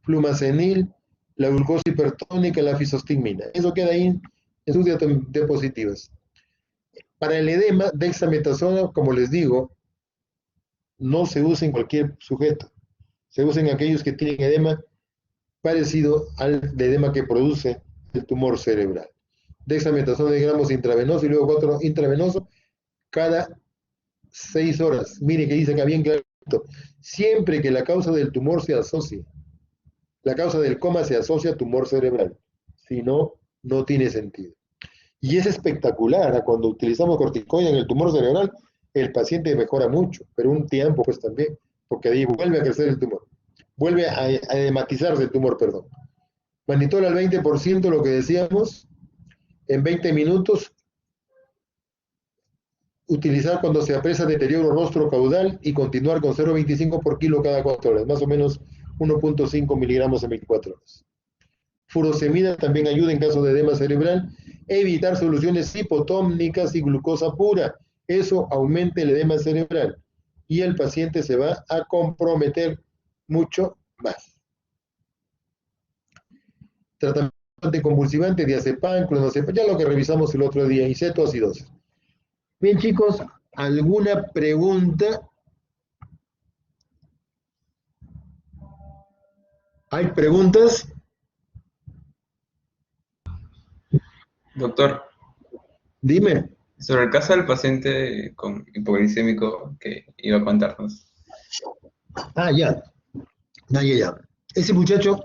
flumazenil, la glucosa hipertónica, la fisostigmina. Eso queda ahí en sus diapositivas. Para el edema, dexametasona, como les digo, no se usa en cualquier sujeto. Se usa en aquellos que tienen edema parecido al edema que produce el tumor cerebral. Dexametasona de gramos intravenoso y luego 4 intravenoso cada 6 horas. Mire que dice acá bien clarito. Siempre que la causa del tumor se asocie, la causa del coma se asocia a tumor cerebral. Si no, no tiene sentido. Y es espectacular, cuando utilizamos corticoide en el tumor cerebral, el paciente mejora mucho, pero un tiempo pues también, porque ahí vuelve a crecer el tumor, vuelve a edematizarse el tumor, perdón. Mannitol al 20%, lo que decíamos, en 20 minutos, utilizar cuando se apresa deterioro rostro caudal y continuar con 0,25 por kilo cada 4 horas, más o menos 1.5 miligramos en 24 horas. Furosemida también ayuda en caso de edema cerebral. Evitar soluciones hipotónicas y glucosa pura. Eso aumenta el edema cerebral y el paciente se va a comprometer mucho más. Tratamiento anticonvulsivante, diazepam, clonazepam, ya lo que revisamos el otro día, y cetoacidosis. Bien, chicos, ¿alguna pregunta? ¿Hay preguntas? Doctor, Dime. sobre el caso del paciente con hipoglicémico que iba a contarnos. Ya. Ya. Ese muchacho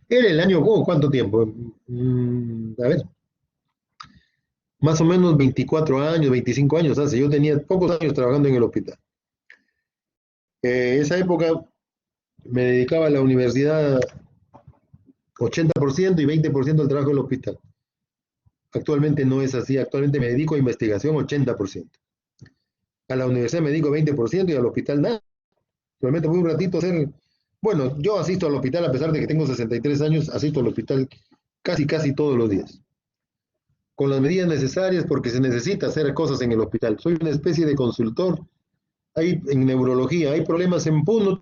era el año, ¿cuánto tiempo? A ver, más o menos 24 años, 25 años hace. Yo tenía pocos años trabajando en el hospital. Esa época me dedicaba a la universidad 80% y 20% al trabajo del hospital. Actualmente no es así. Actualmente me dedico a investigación 80%. A la universidad me dedico 20% y al hospital nada. Actualmente voy un ratito a hacer... Bueno, yo asisto al hospital a pesar de que tengo 63 años, asisto al hospital casi todos los días. Con las medidas necesarias porque se necesita hacer cosas en el hospital. Soy una especie de consultor. Hay en neurología, hay problemas en punto,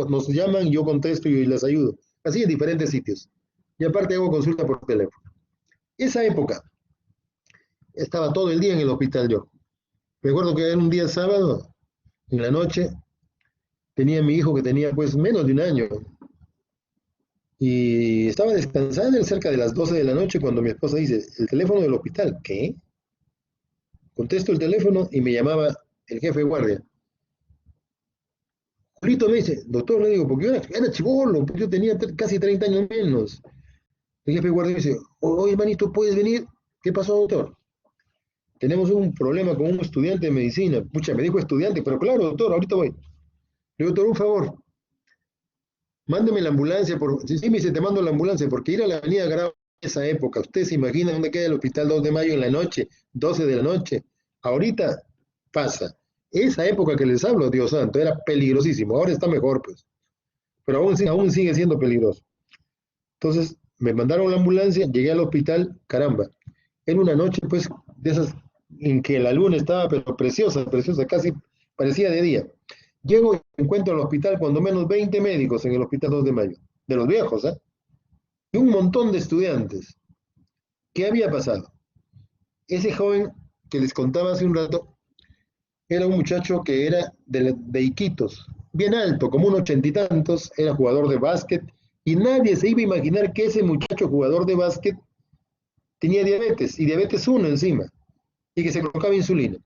nos llaman, yo contesto y les ayudo. Así en diferentes sitios. Y aparte hago consulta por teléfono. Esa época, estaba todo el día en el hospital yo. Recuerdo que era un día sábado, en la noche, tenía a mi hijo que tenía pues menos de un año. Y estaba descansando cerca de las 12 de la noche cuando mi esposa dice, el teléfono del hospital, ¿qué? Contesto el teléfono y me llamaba el jefe de guardia. Julito me dice, doctor, le digo, porque yo era chibolo, porque yo tenía casi 30 años menos. El jefe de guardia me dice, oye, hermanito, ¿puedes venir? ¿Qué pasó, doctor? Tenemos un problema con un estudiante de medicina. Pucha, me dijo estudiante, pero claro, doctor, ahorita voy. Le digo, doctor, un favor, mándeme la ambulancia. Sí, me dice, te mando la ambulancia, porque ir a la avenida Grau en esa época, usted se imagina dónde queda el hospital 2 de mayo en la noche, 12 de la noche. Ahorita pasa. Esa época que les hablo, Dios santo, era peligrosísimo. Ahora está mejor, pues. Pero aún sigue siendo peligroso. Entonces, me mandaron la ambulancia, llegué al hospital, caramba. Era una noche, pues, de esas en que la luna estaba, pero preciosa, casi parecía de día. Llego y encuentro al hospital cuando menos 20 médicos en el hospital 2 de mayo, de los viejos, ¿eh? Y un montón de estudiantes. ¿Qué había pasado? Ese joven que les contaba hace un rato era un muchacho que era de Iquitos, bien alto, como un ochenta y tantos, era jugador de básquet, y nadie se iba a imaginar que ese muchacho jugador de básquet tenía diabetes, y diabetes uno encima, y que se colocaba insulina.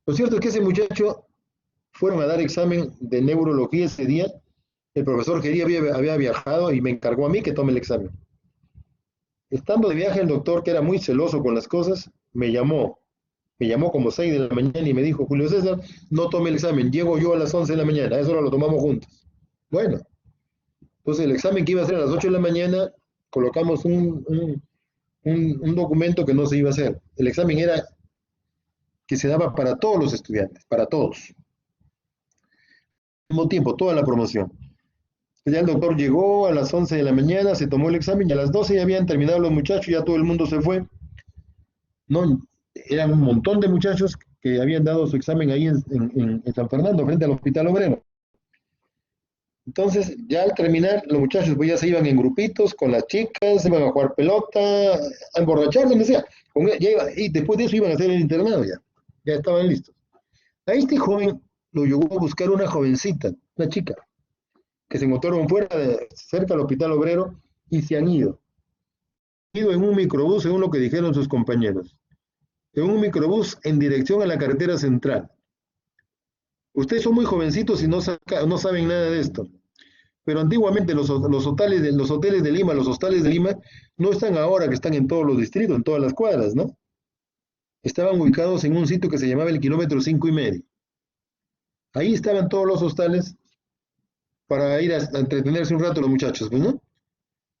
Lo cierto es que ese muchacho fueron a dar examen de neurología ese día, el profesor quería, había viajado y me encargó a mí que tome el examen. Estando de viaje el doctor, que era muy celoso con las cosas, me llamó como 6 de la mañana y me dijo, Julio César, no tome el examen, llego yo a las 11 de la mañana, eso lo tomamos juntos. Bueno, entonces el examen que iba a hacer a las 8 de la mañana, colocamos un documento que no se iba a hacer. El examen era que se daba para todos los estudiantes, para todos. Al mismo tiempo, toda la promoción. Ya el doctor llegó a las 11 de la mañana, se tomó el examen y a las 12 ya habían terminado los muchachos, ya todo el mundo se fue. No, eran un montón de muchachos que habían dado su examen ahí en San Fernando, frente al Hospital Obrero. Entonces, ya al terminar, los muchachos pues ya se iban en grupitos con las chicas, se iban a jugar pelota, a emborrachar, donde sea. Y después de eso iban a hacer el internado ya estaban listos. A este joven lo llevó a buscar una jovencita, una chica, que se encontraron cerca del Hospital Obrero y se han ido. Han ido en un microbús, según lo que dijeron sus compañeros. En un microbús en dirección a la carretera central. Ustedes son muy jovencitos y no saben nada de esto. Pero antiguamente los hoteles de Lima, los hostales de Lima, no están ahora que están en todos los distritos, en todas las cuadras, ¿no? Estaban ubicados en un sitio que se llamaba el kilómetro 5,5. Ahí estaban todos los hostales para ir a entretenerse un rato los muchachos, pues, ¿no?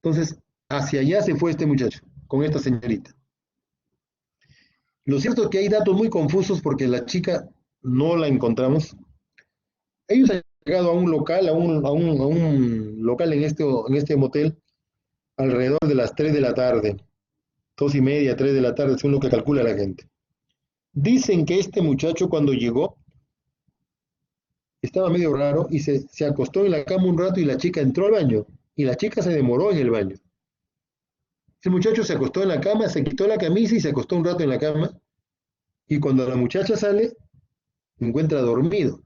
Entonces, hacia allá se fue este muchacho, con esta señorita. Lo cierto es que hay datos muy confusos porque la chica no la encontramos. Ellos han llegado a un local, a un local en este motel, alrededor de las 3 de la tarde, 2:30, 3 de la tarde, según lo que calcula la gente. Dicen que este muchacho cuando llegó estaba medio raro y se acostó en la cama un rato y la chica entró al baño y la chica se demoró en el baño. El muchacho se acostó en la cama, se quitó la camisa y se acostó un rato en la cama y cuando la muchacha sale, lo encuentra dormido.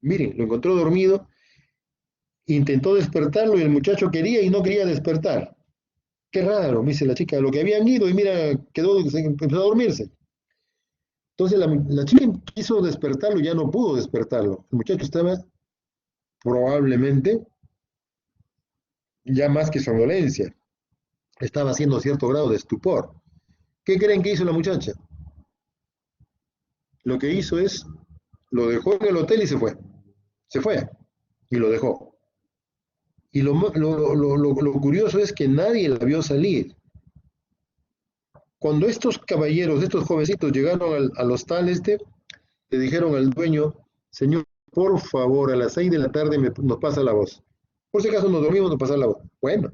Miren, lo encontró dormido, intentó despertarlo y el muchacho quería y no quería despertar. Qué raro, me dice la chica, lo que habían ido y mira, empezó a dormirse. Entonces la chica quiso despertarlo y ya no pudo despertarlo. El muchacho estaba probablemente ya más que somnolencia. Estaba haciendo cierto grado de estupor. ¿Qué creen que hizo la muchacha? Lo que hizo es, lo dejó en el hotel y se fue. Se fue y lo dejó. Y lo curioso es que nadie la vio salir. Cuando estos caballeros, estos jovencitos llegaron al hostal le dijeron al dueño, señor, por favor, a las 6 de la tarde nos pasa la voz. Por si acaso nos dormimos, nos pasa la voz. Bueno,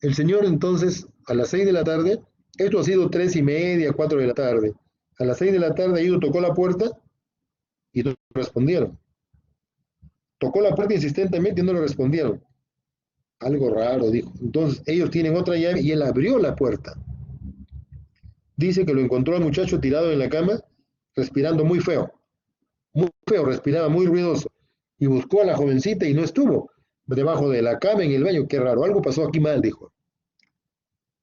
el señor entonces, a las 6 de la tarde, esto ha sido 3:30, 4 de la tarde. A las 6 de la tarde, ido tocó la puerta y no respondieron. Tocó la puerta insistentemente y no le respondieron. Algo raro, dijo. Entonces, ellos tienen otra llave y él abrió la puerta. Dice que lo encontró al muchacho tirado en la cama, respirando muy feo, respiraba muy ruidoso, y buscó a la jovencita y no estuvo, debajo de la cama en el baño. Qué raro, algo pasó aquí mal, dijo.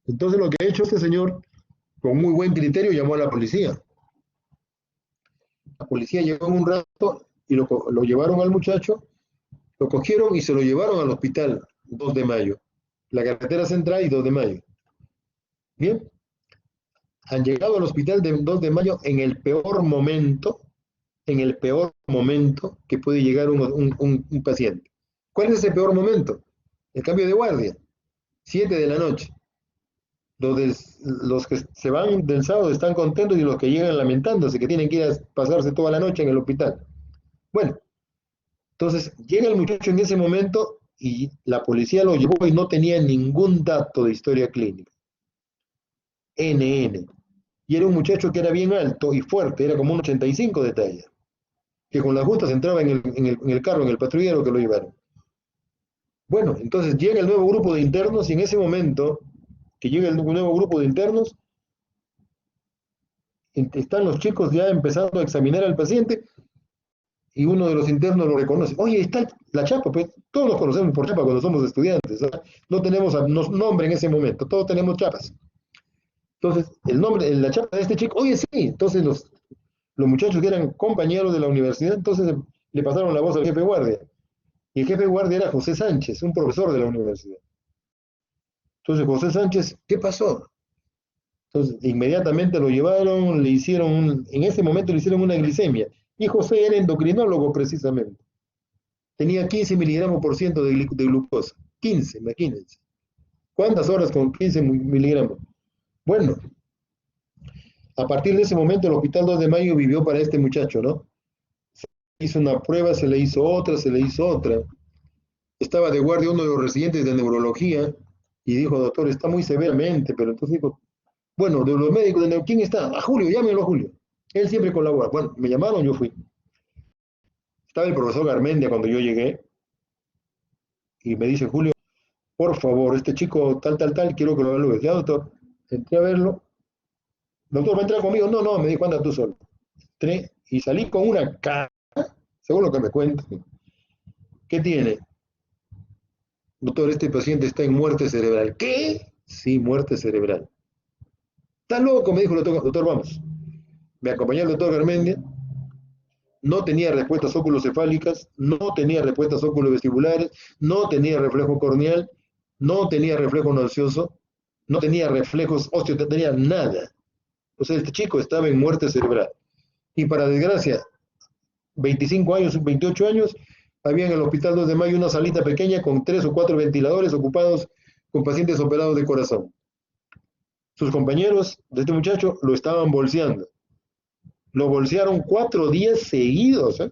Entonces lo que ha hecho este señor, con muy buen criterio, llamó a la policía. La policía llegó en un rato y lo llevaron al muchacho, lo cogieron y se lo llevaron al hospital 2 de mayo, la carretera central y 2 de mayo. Bien, han llegado al hospital de 2 de mayo en el peor momento que puede llegar un paciente. ¿Cuál es ese peor momento? El cambio de guardia, 7 de la noche. Los que se van del sábado están contentos y los que llegan lamentándose que tienen que ir a pasarse toda la noche en el hospital. Bueno, entonces llega el muchacho en ese momento y la policía lo llevó y no tenía ningún dato de historia clínica. NN. Y era un muchacho que era bien alto y fuerte, era como un 85 de talla, que con las justas entraba en el carro, en el patrullero que lo llevaron. Bueno, entonces llega el nuevo grupo de internos y en ese momento que llega el nuevo grupo de internos, están los chicos ya empezando a examinar al paciente y uno de los internos lo reconoce. Oye, está la chapa, pues todos nos conocemos por chapa cuando somos estudiantes, ¿sabes? No tenemos nombre en ese momento, todos tenemos chapas. Entonces, el nombre, la chapa de este chico, oye, sí, entonces los muchachos que eran compañeros de la universidad, entonces le pasaron la voz al jefe de guardia. Y el jefe de guardia era José Sánchez, un profesor de la universidad. Entonces, José Sánchez, ¿qué pasó? Entonces, inmediatamente lo llevaron, le hicieron, en ese momento le hicieron una glicemia. Y José era endocrinólogo precisamente. Tenía 15 miligramos por ciento de glucosa. 15, imagínense. ¿Cuántas horas con 15 miligramos? Bueno, a partir de ese momento el Hospital 2 de Mayo vivió para este muchacho, ¿no? Se le hizo una prueba, se le hizo otra, se le hizo otra. Estaba de guardia uno de los residentes de neurología y dijo, doctor, está muy severamente, pero entonces dijo, bueno, de los médicos, ¿quién está? A Julio, llámenlo a Julio. Él siempre colabora. Bueno, me llamaron, yo fui. Estaba el profesor Garmendia cuando yo llegué y me dice, Julio, por favor, este chico tal, tal, tal, quiero que lo evalúes. Ya, doctor, entré a verlo. Doctor, ¿va a entrar conmigo? No, no, me dijo, anda tú solo. Entré y salí con una cara, según lo que me cuentan. ¿Qué tiene? Doctor, este paciente está en muerte cerebral. ¿Qué? Sí, muerte cerebral. Está loco, me dijo el doctor, doctor, vamos. Me acompañó el doctor Garmendia, no tenía respuestas oculocefálicas, no tenía respuestas oculovestibulares, no tenía reflejo corneal, no tenía reflejo nauseoso, no tenía reflejos óseos, tenía nada. O sea, este chico estaba en muerte cerebral. Y para desgracia, 25 años, 28 años, había en el Hospital 2 de Mayo una salita pequeña con 3 o 4 ventiladores ocupados con pacientes operados de corazón. Sus compañeros de este muchacho lo estaban bolseando. Lo bolsearon 4 días seguidos, ¿eh?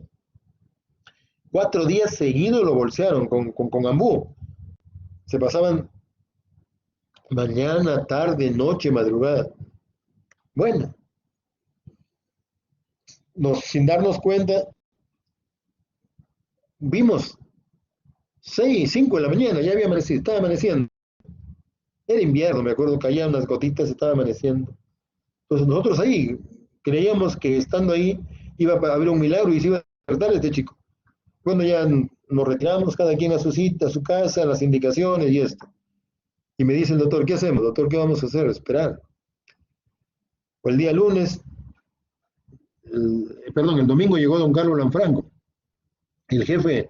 4 días seguidos lo bolsearon con ambú. Se pasaban mañana, tarde, noche, madrugada. Bueno, sin darnos cuenta, vimos 6, 5 de la mañana, ya había amanecido, estaba amaneciendo. Era invierno, me acuerdo, caían unas gotitas, estaba amaneciendo. Entonces nosotros ahí creíamos que estando ahí iba a haber un milagro y se iba a despertar este chico. Bueno, ya nos retiramos, cada quien a su cita, a su casa, las indicaciones y esto. Y me dice el doctor, ¿qué hacemos, doctor? ¿Qué vamos a hacer? Esperar. O el día lunes, el domingo llegó don Carlos Lanfranco, el jefe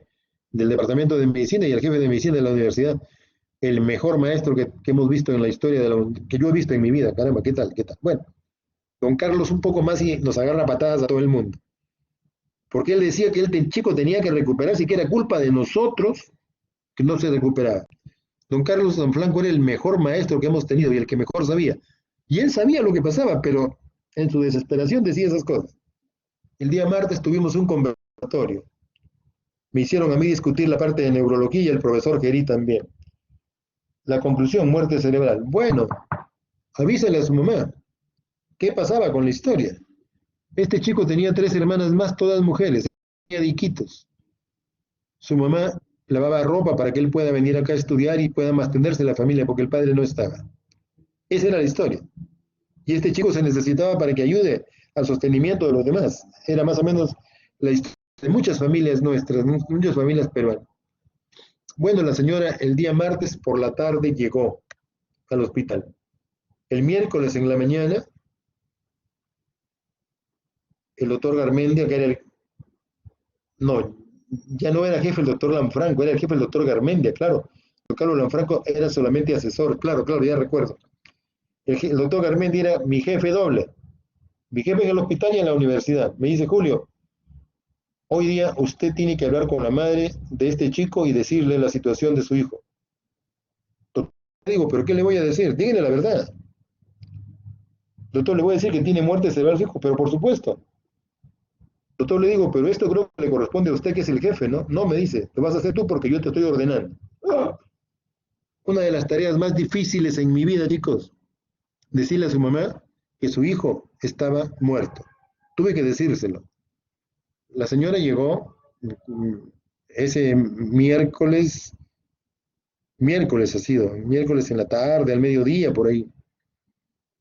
del departamento de medicina y el jefe de medicina de la universidad, el mejor maestro que hemos visto en la historia, que yo he visto en mi vida. Caramba, ¿qué tal? ¿Qué tal? Bueno, don Carlos un poco más y nos agarra patadas a todo el mundo. Porque él decía que el chico tenía que recuperarse y que era culpa de nosotros que no se recuperaba. Don Carlos Lanfranco era el mejor maestro que hemos tenido y el que mejor sabía. Y él sabía lo que pasaba, pero en su desesperación decía esas cosas. El día martes tuvimos un conversatorio. Me hicieron a mí discutir la parte de neurología y el profesor Gerí también. La conclusión, muerte cerebral. Bueno, avísale a su mamá. ¿Qué pasaba con la historia? Este chico tenía 3 hermanas más, todas mujeres. Tenía diquitos. Su mamá lavaba ropa para que él pueda venir acá a estudiar y pueda mantenerse la familia porque el padre no estaba. Esa era la historia. Y este chico se necesitaba para que ayude al sostenimiento de los demás. Era más o menos la historia de muchas familias nuestras, muchas familias peruanas. Bueno, la señora el día martes por la tarde llegó al hospital. El miércoles en la mañana, el doctor Garmendia, que era no, ya no era jefe el doctor Lanfranco, era el jefe el doctor Garmendia, claro. El doctor Lanfranco era solamente asesor, claro, ya recuerdo. El doctor Garmendia era mi jefe doble, mi jefe en el hospital y en la universidad. Me dice, Julio, hoy día usted tiene que hablar con la madre de este chico y decirle la situación de su hijo. Doctor, digo, ¿pero qué le voy a decir? Díganle la verdad. Doctor, le voy a decir que tiene muerte cerebral su hijo, pero por supuesto. Doctor, le digo, pero esto creo que le corresponde a usted que es el jefe, ¿no? No, me dice, lo vas a hacer tú porque yo te estoy ordenando. Una de las tareas más difíciles en mi vida, chicos, decirle a su mamá que su hijo estaba muerto. Tuve que decírselo. La señora llegó ese miércoles Miércoles ha sido, miércoles en la tarde, al mediodía, por ahí.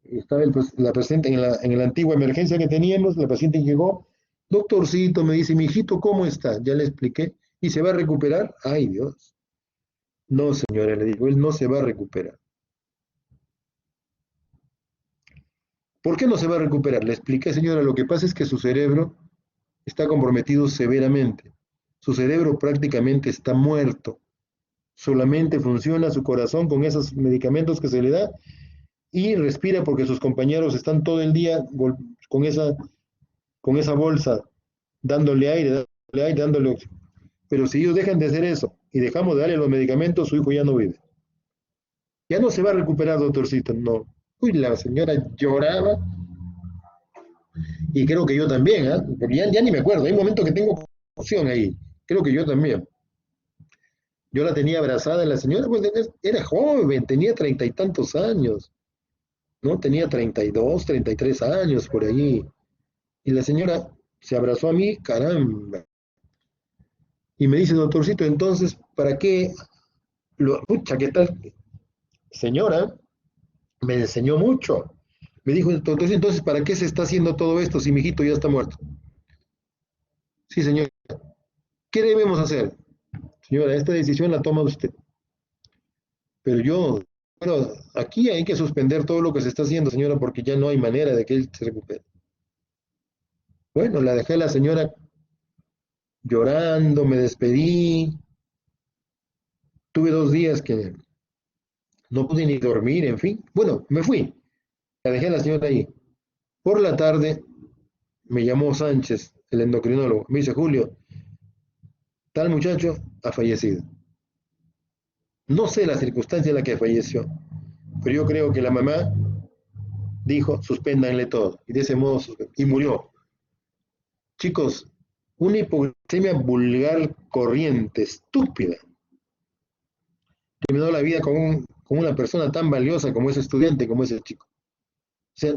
Estaba la paciente en la antigua emergencia que teníamos, la paciente llegó, doctorcito, me dice, mi hijito, ¿cómo está? Ya le expliqué, ¿y se va a recuperar? Ay, Dios. No, señora, le digo, él no se va a recuperar. ¿Por qué no se va a recuperar? Le expliqué, señora, lo que pasa es que su cerebro está comprometido severamente. Su cerebro prácticamente está muerto. Solamente funciona su corazón con esos medicamentos que se le da y respira porque sus compañeros están todo el día con esa bolsa dándole aire, dándole oxígeno. Pero si ellos dejan de hacer eso y dejamos de darle los medicamentos, su hijo ya no vive. Ya no se va a recuperar, doctorcito, no. Uy, la señora lloraba y creo que yo también, ¿eh? Porque ya ni me acuerdo, hay un momento que tengo confusión ahí, creo que yo también. Yo la tenía abrazada, la señora pues era joven, tenía 30 y tantos años, ¿no? Tenía 32, 33 años por ahí. Y la señora se abrazó a mí, caramba. Y me dice, doctorcito, entonces, ¿para qué? Pucha, ¿qué tal? Señora, me enseñó mucho. Me dijo, doctorcito, entonces, ¿para qué se está haciendo todo esto si mi hijito ya está muerto? Sí, señor. ¿Qué debemos hacer? Señora, esta decisión la toma usted. Pero bueno, aquí hay que suspender todo lo que se está haciendo, señora, porque ya no hay manera de que él se recupere. Bueno, la dejé a la señora llorando, me despedí. Tuve 2 días que no pude ni dormir, en fin. Bueno, me fui. La dejé a la señora ahí. Por la tarde me llamó Sánchez, el endocrinólogo. Me dice, Julio, tal muchacho ha fallecido. No sé la circunstancia en la que falleció, pero yo creo que la mamá dijo, suspéndanle todo. Y de ese modo, y murió. Chicos, una hipoglucemia vulgar corriente, estúpida. Terminó la vida con una persona tan valiosa como ese estudiante, como ese chico. O sea,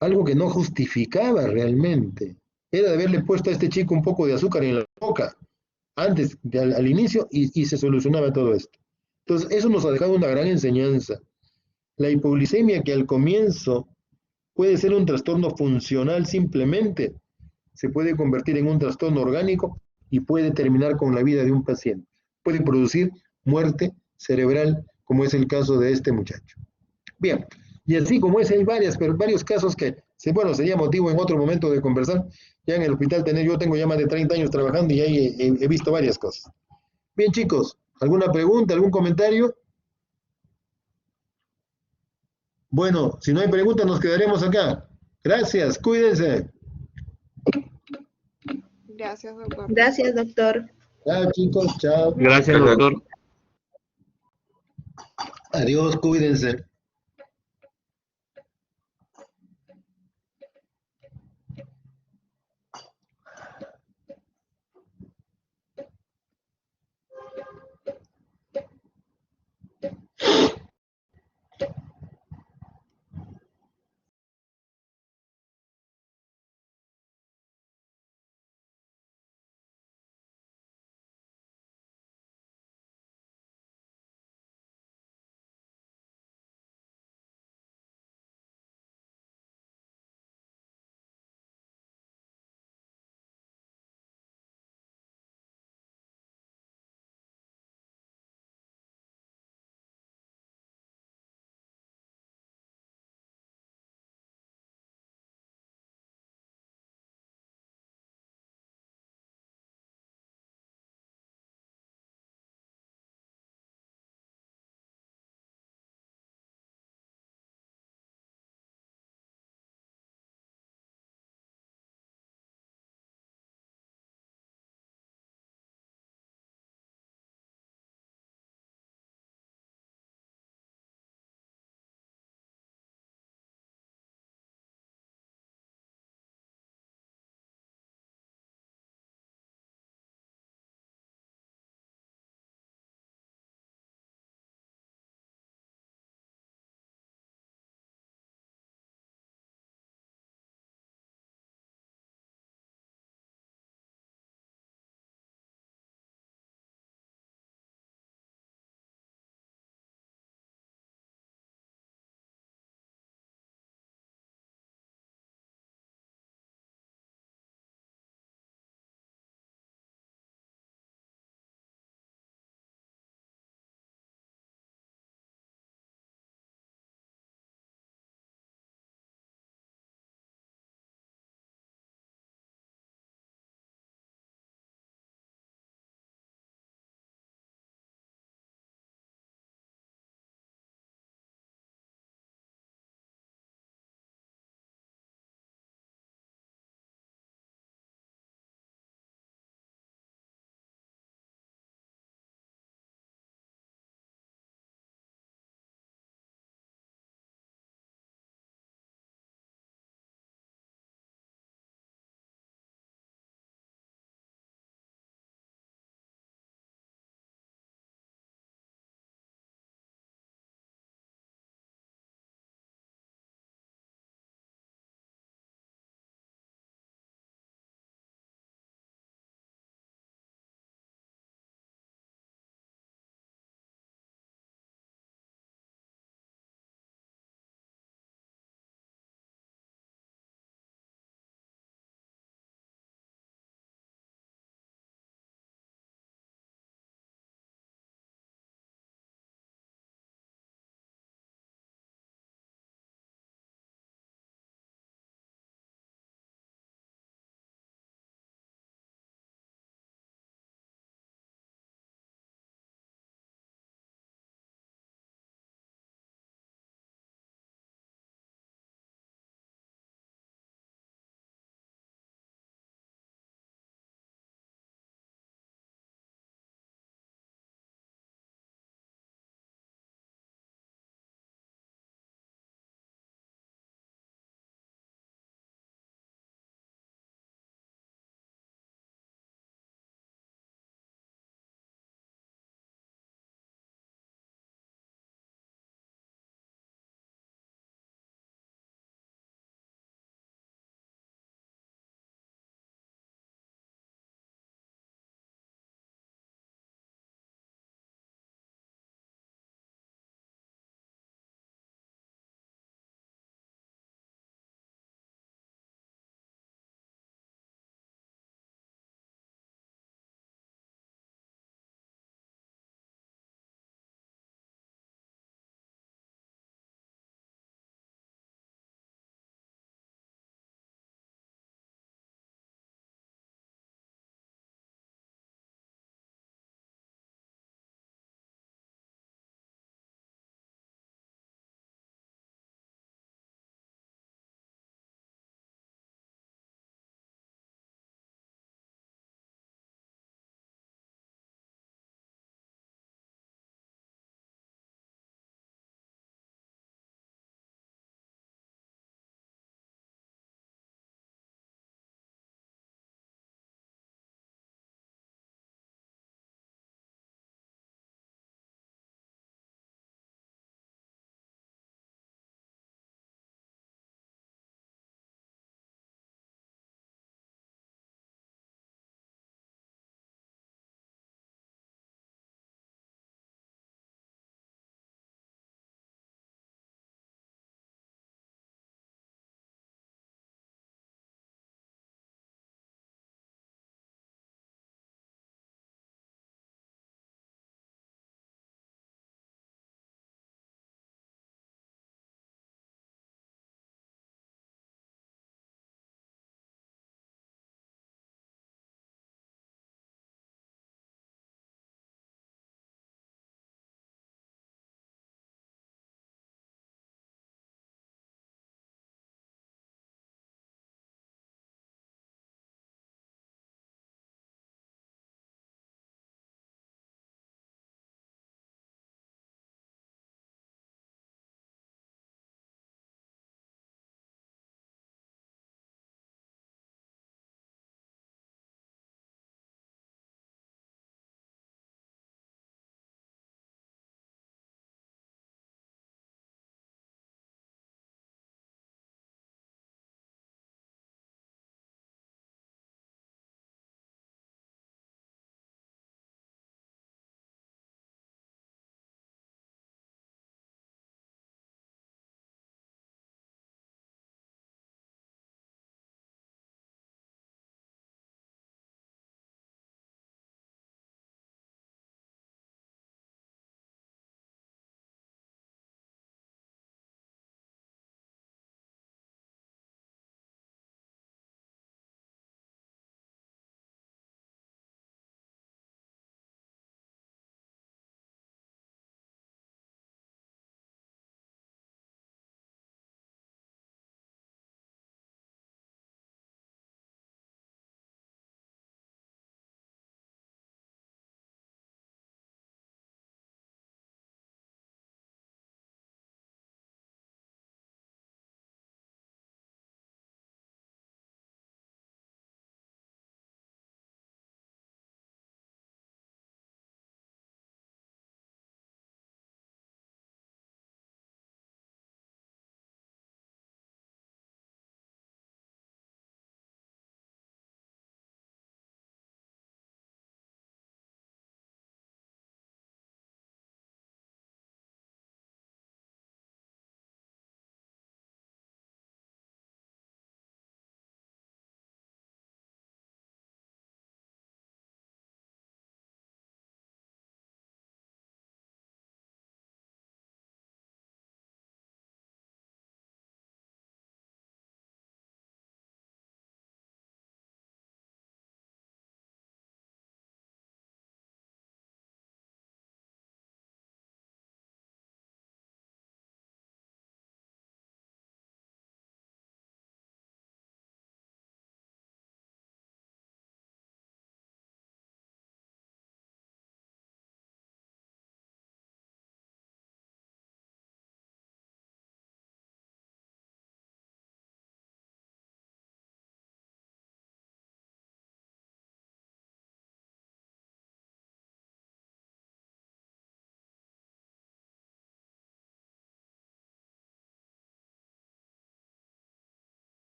algo que no justificaba realmente. Era de haberle puesto a este chico un poco de azúcar en la boca, antes, al inicio, y se solucionaba todo esto. Entonces, eso nos ha dejado una gran enseñanza. La hipoglicemia, que al comienzo puede ser un trastorno funcional simplemente, se puede convertir en un trastorno orgánico y puede terminar con la vida de un paciente. Puede producir muerte cerebral, como es el caso de este muchacho. Bien, y así como ese hay varios casos que, bueno, sería motivo en otro momento de conversar. Ya en el hospital yo tengo ya más de 30 años trabajando y ahí he visto varias cosas. Bien, chicos, ¿alguna pregunta, algún comentario? Bueno, si no hay preguntas, nos quedaremos acá. Gracias, cuídense. Gracias, doctor. Gracias, doctor. Chao, chicos, chao. Gracias, doctor. Adiós, cuídense.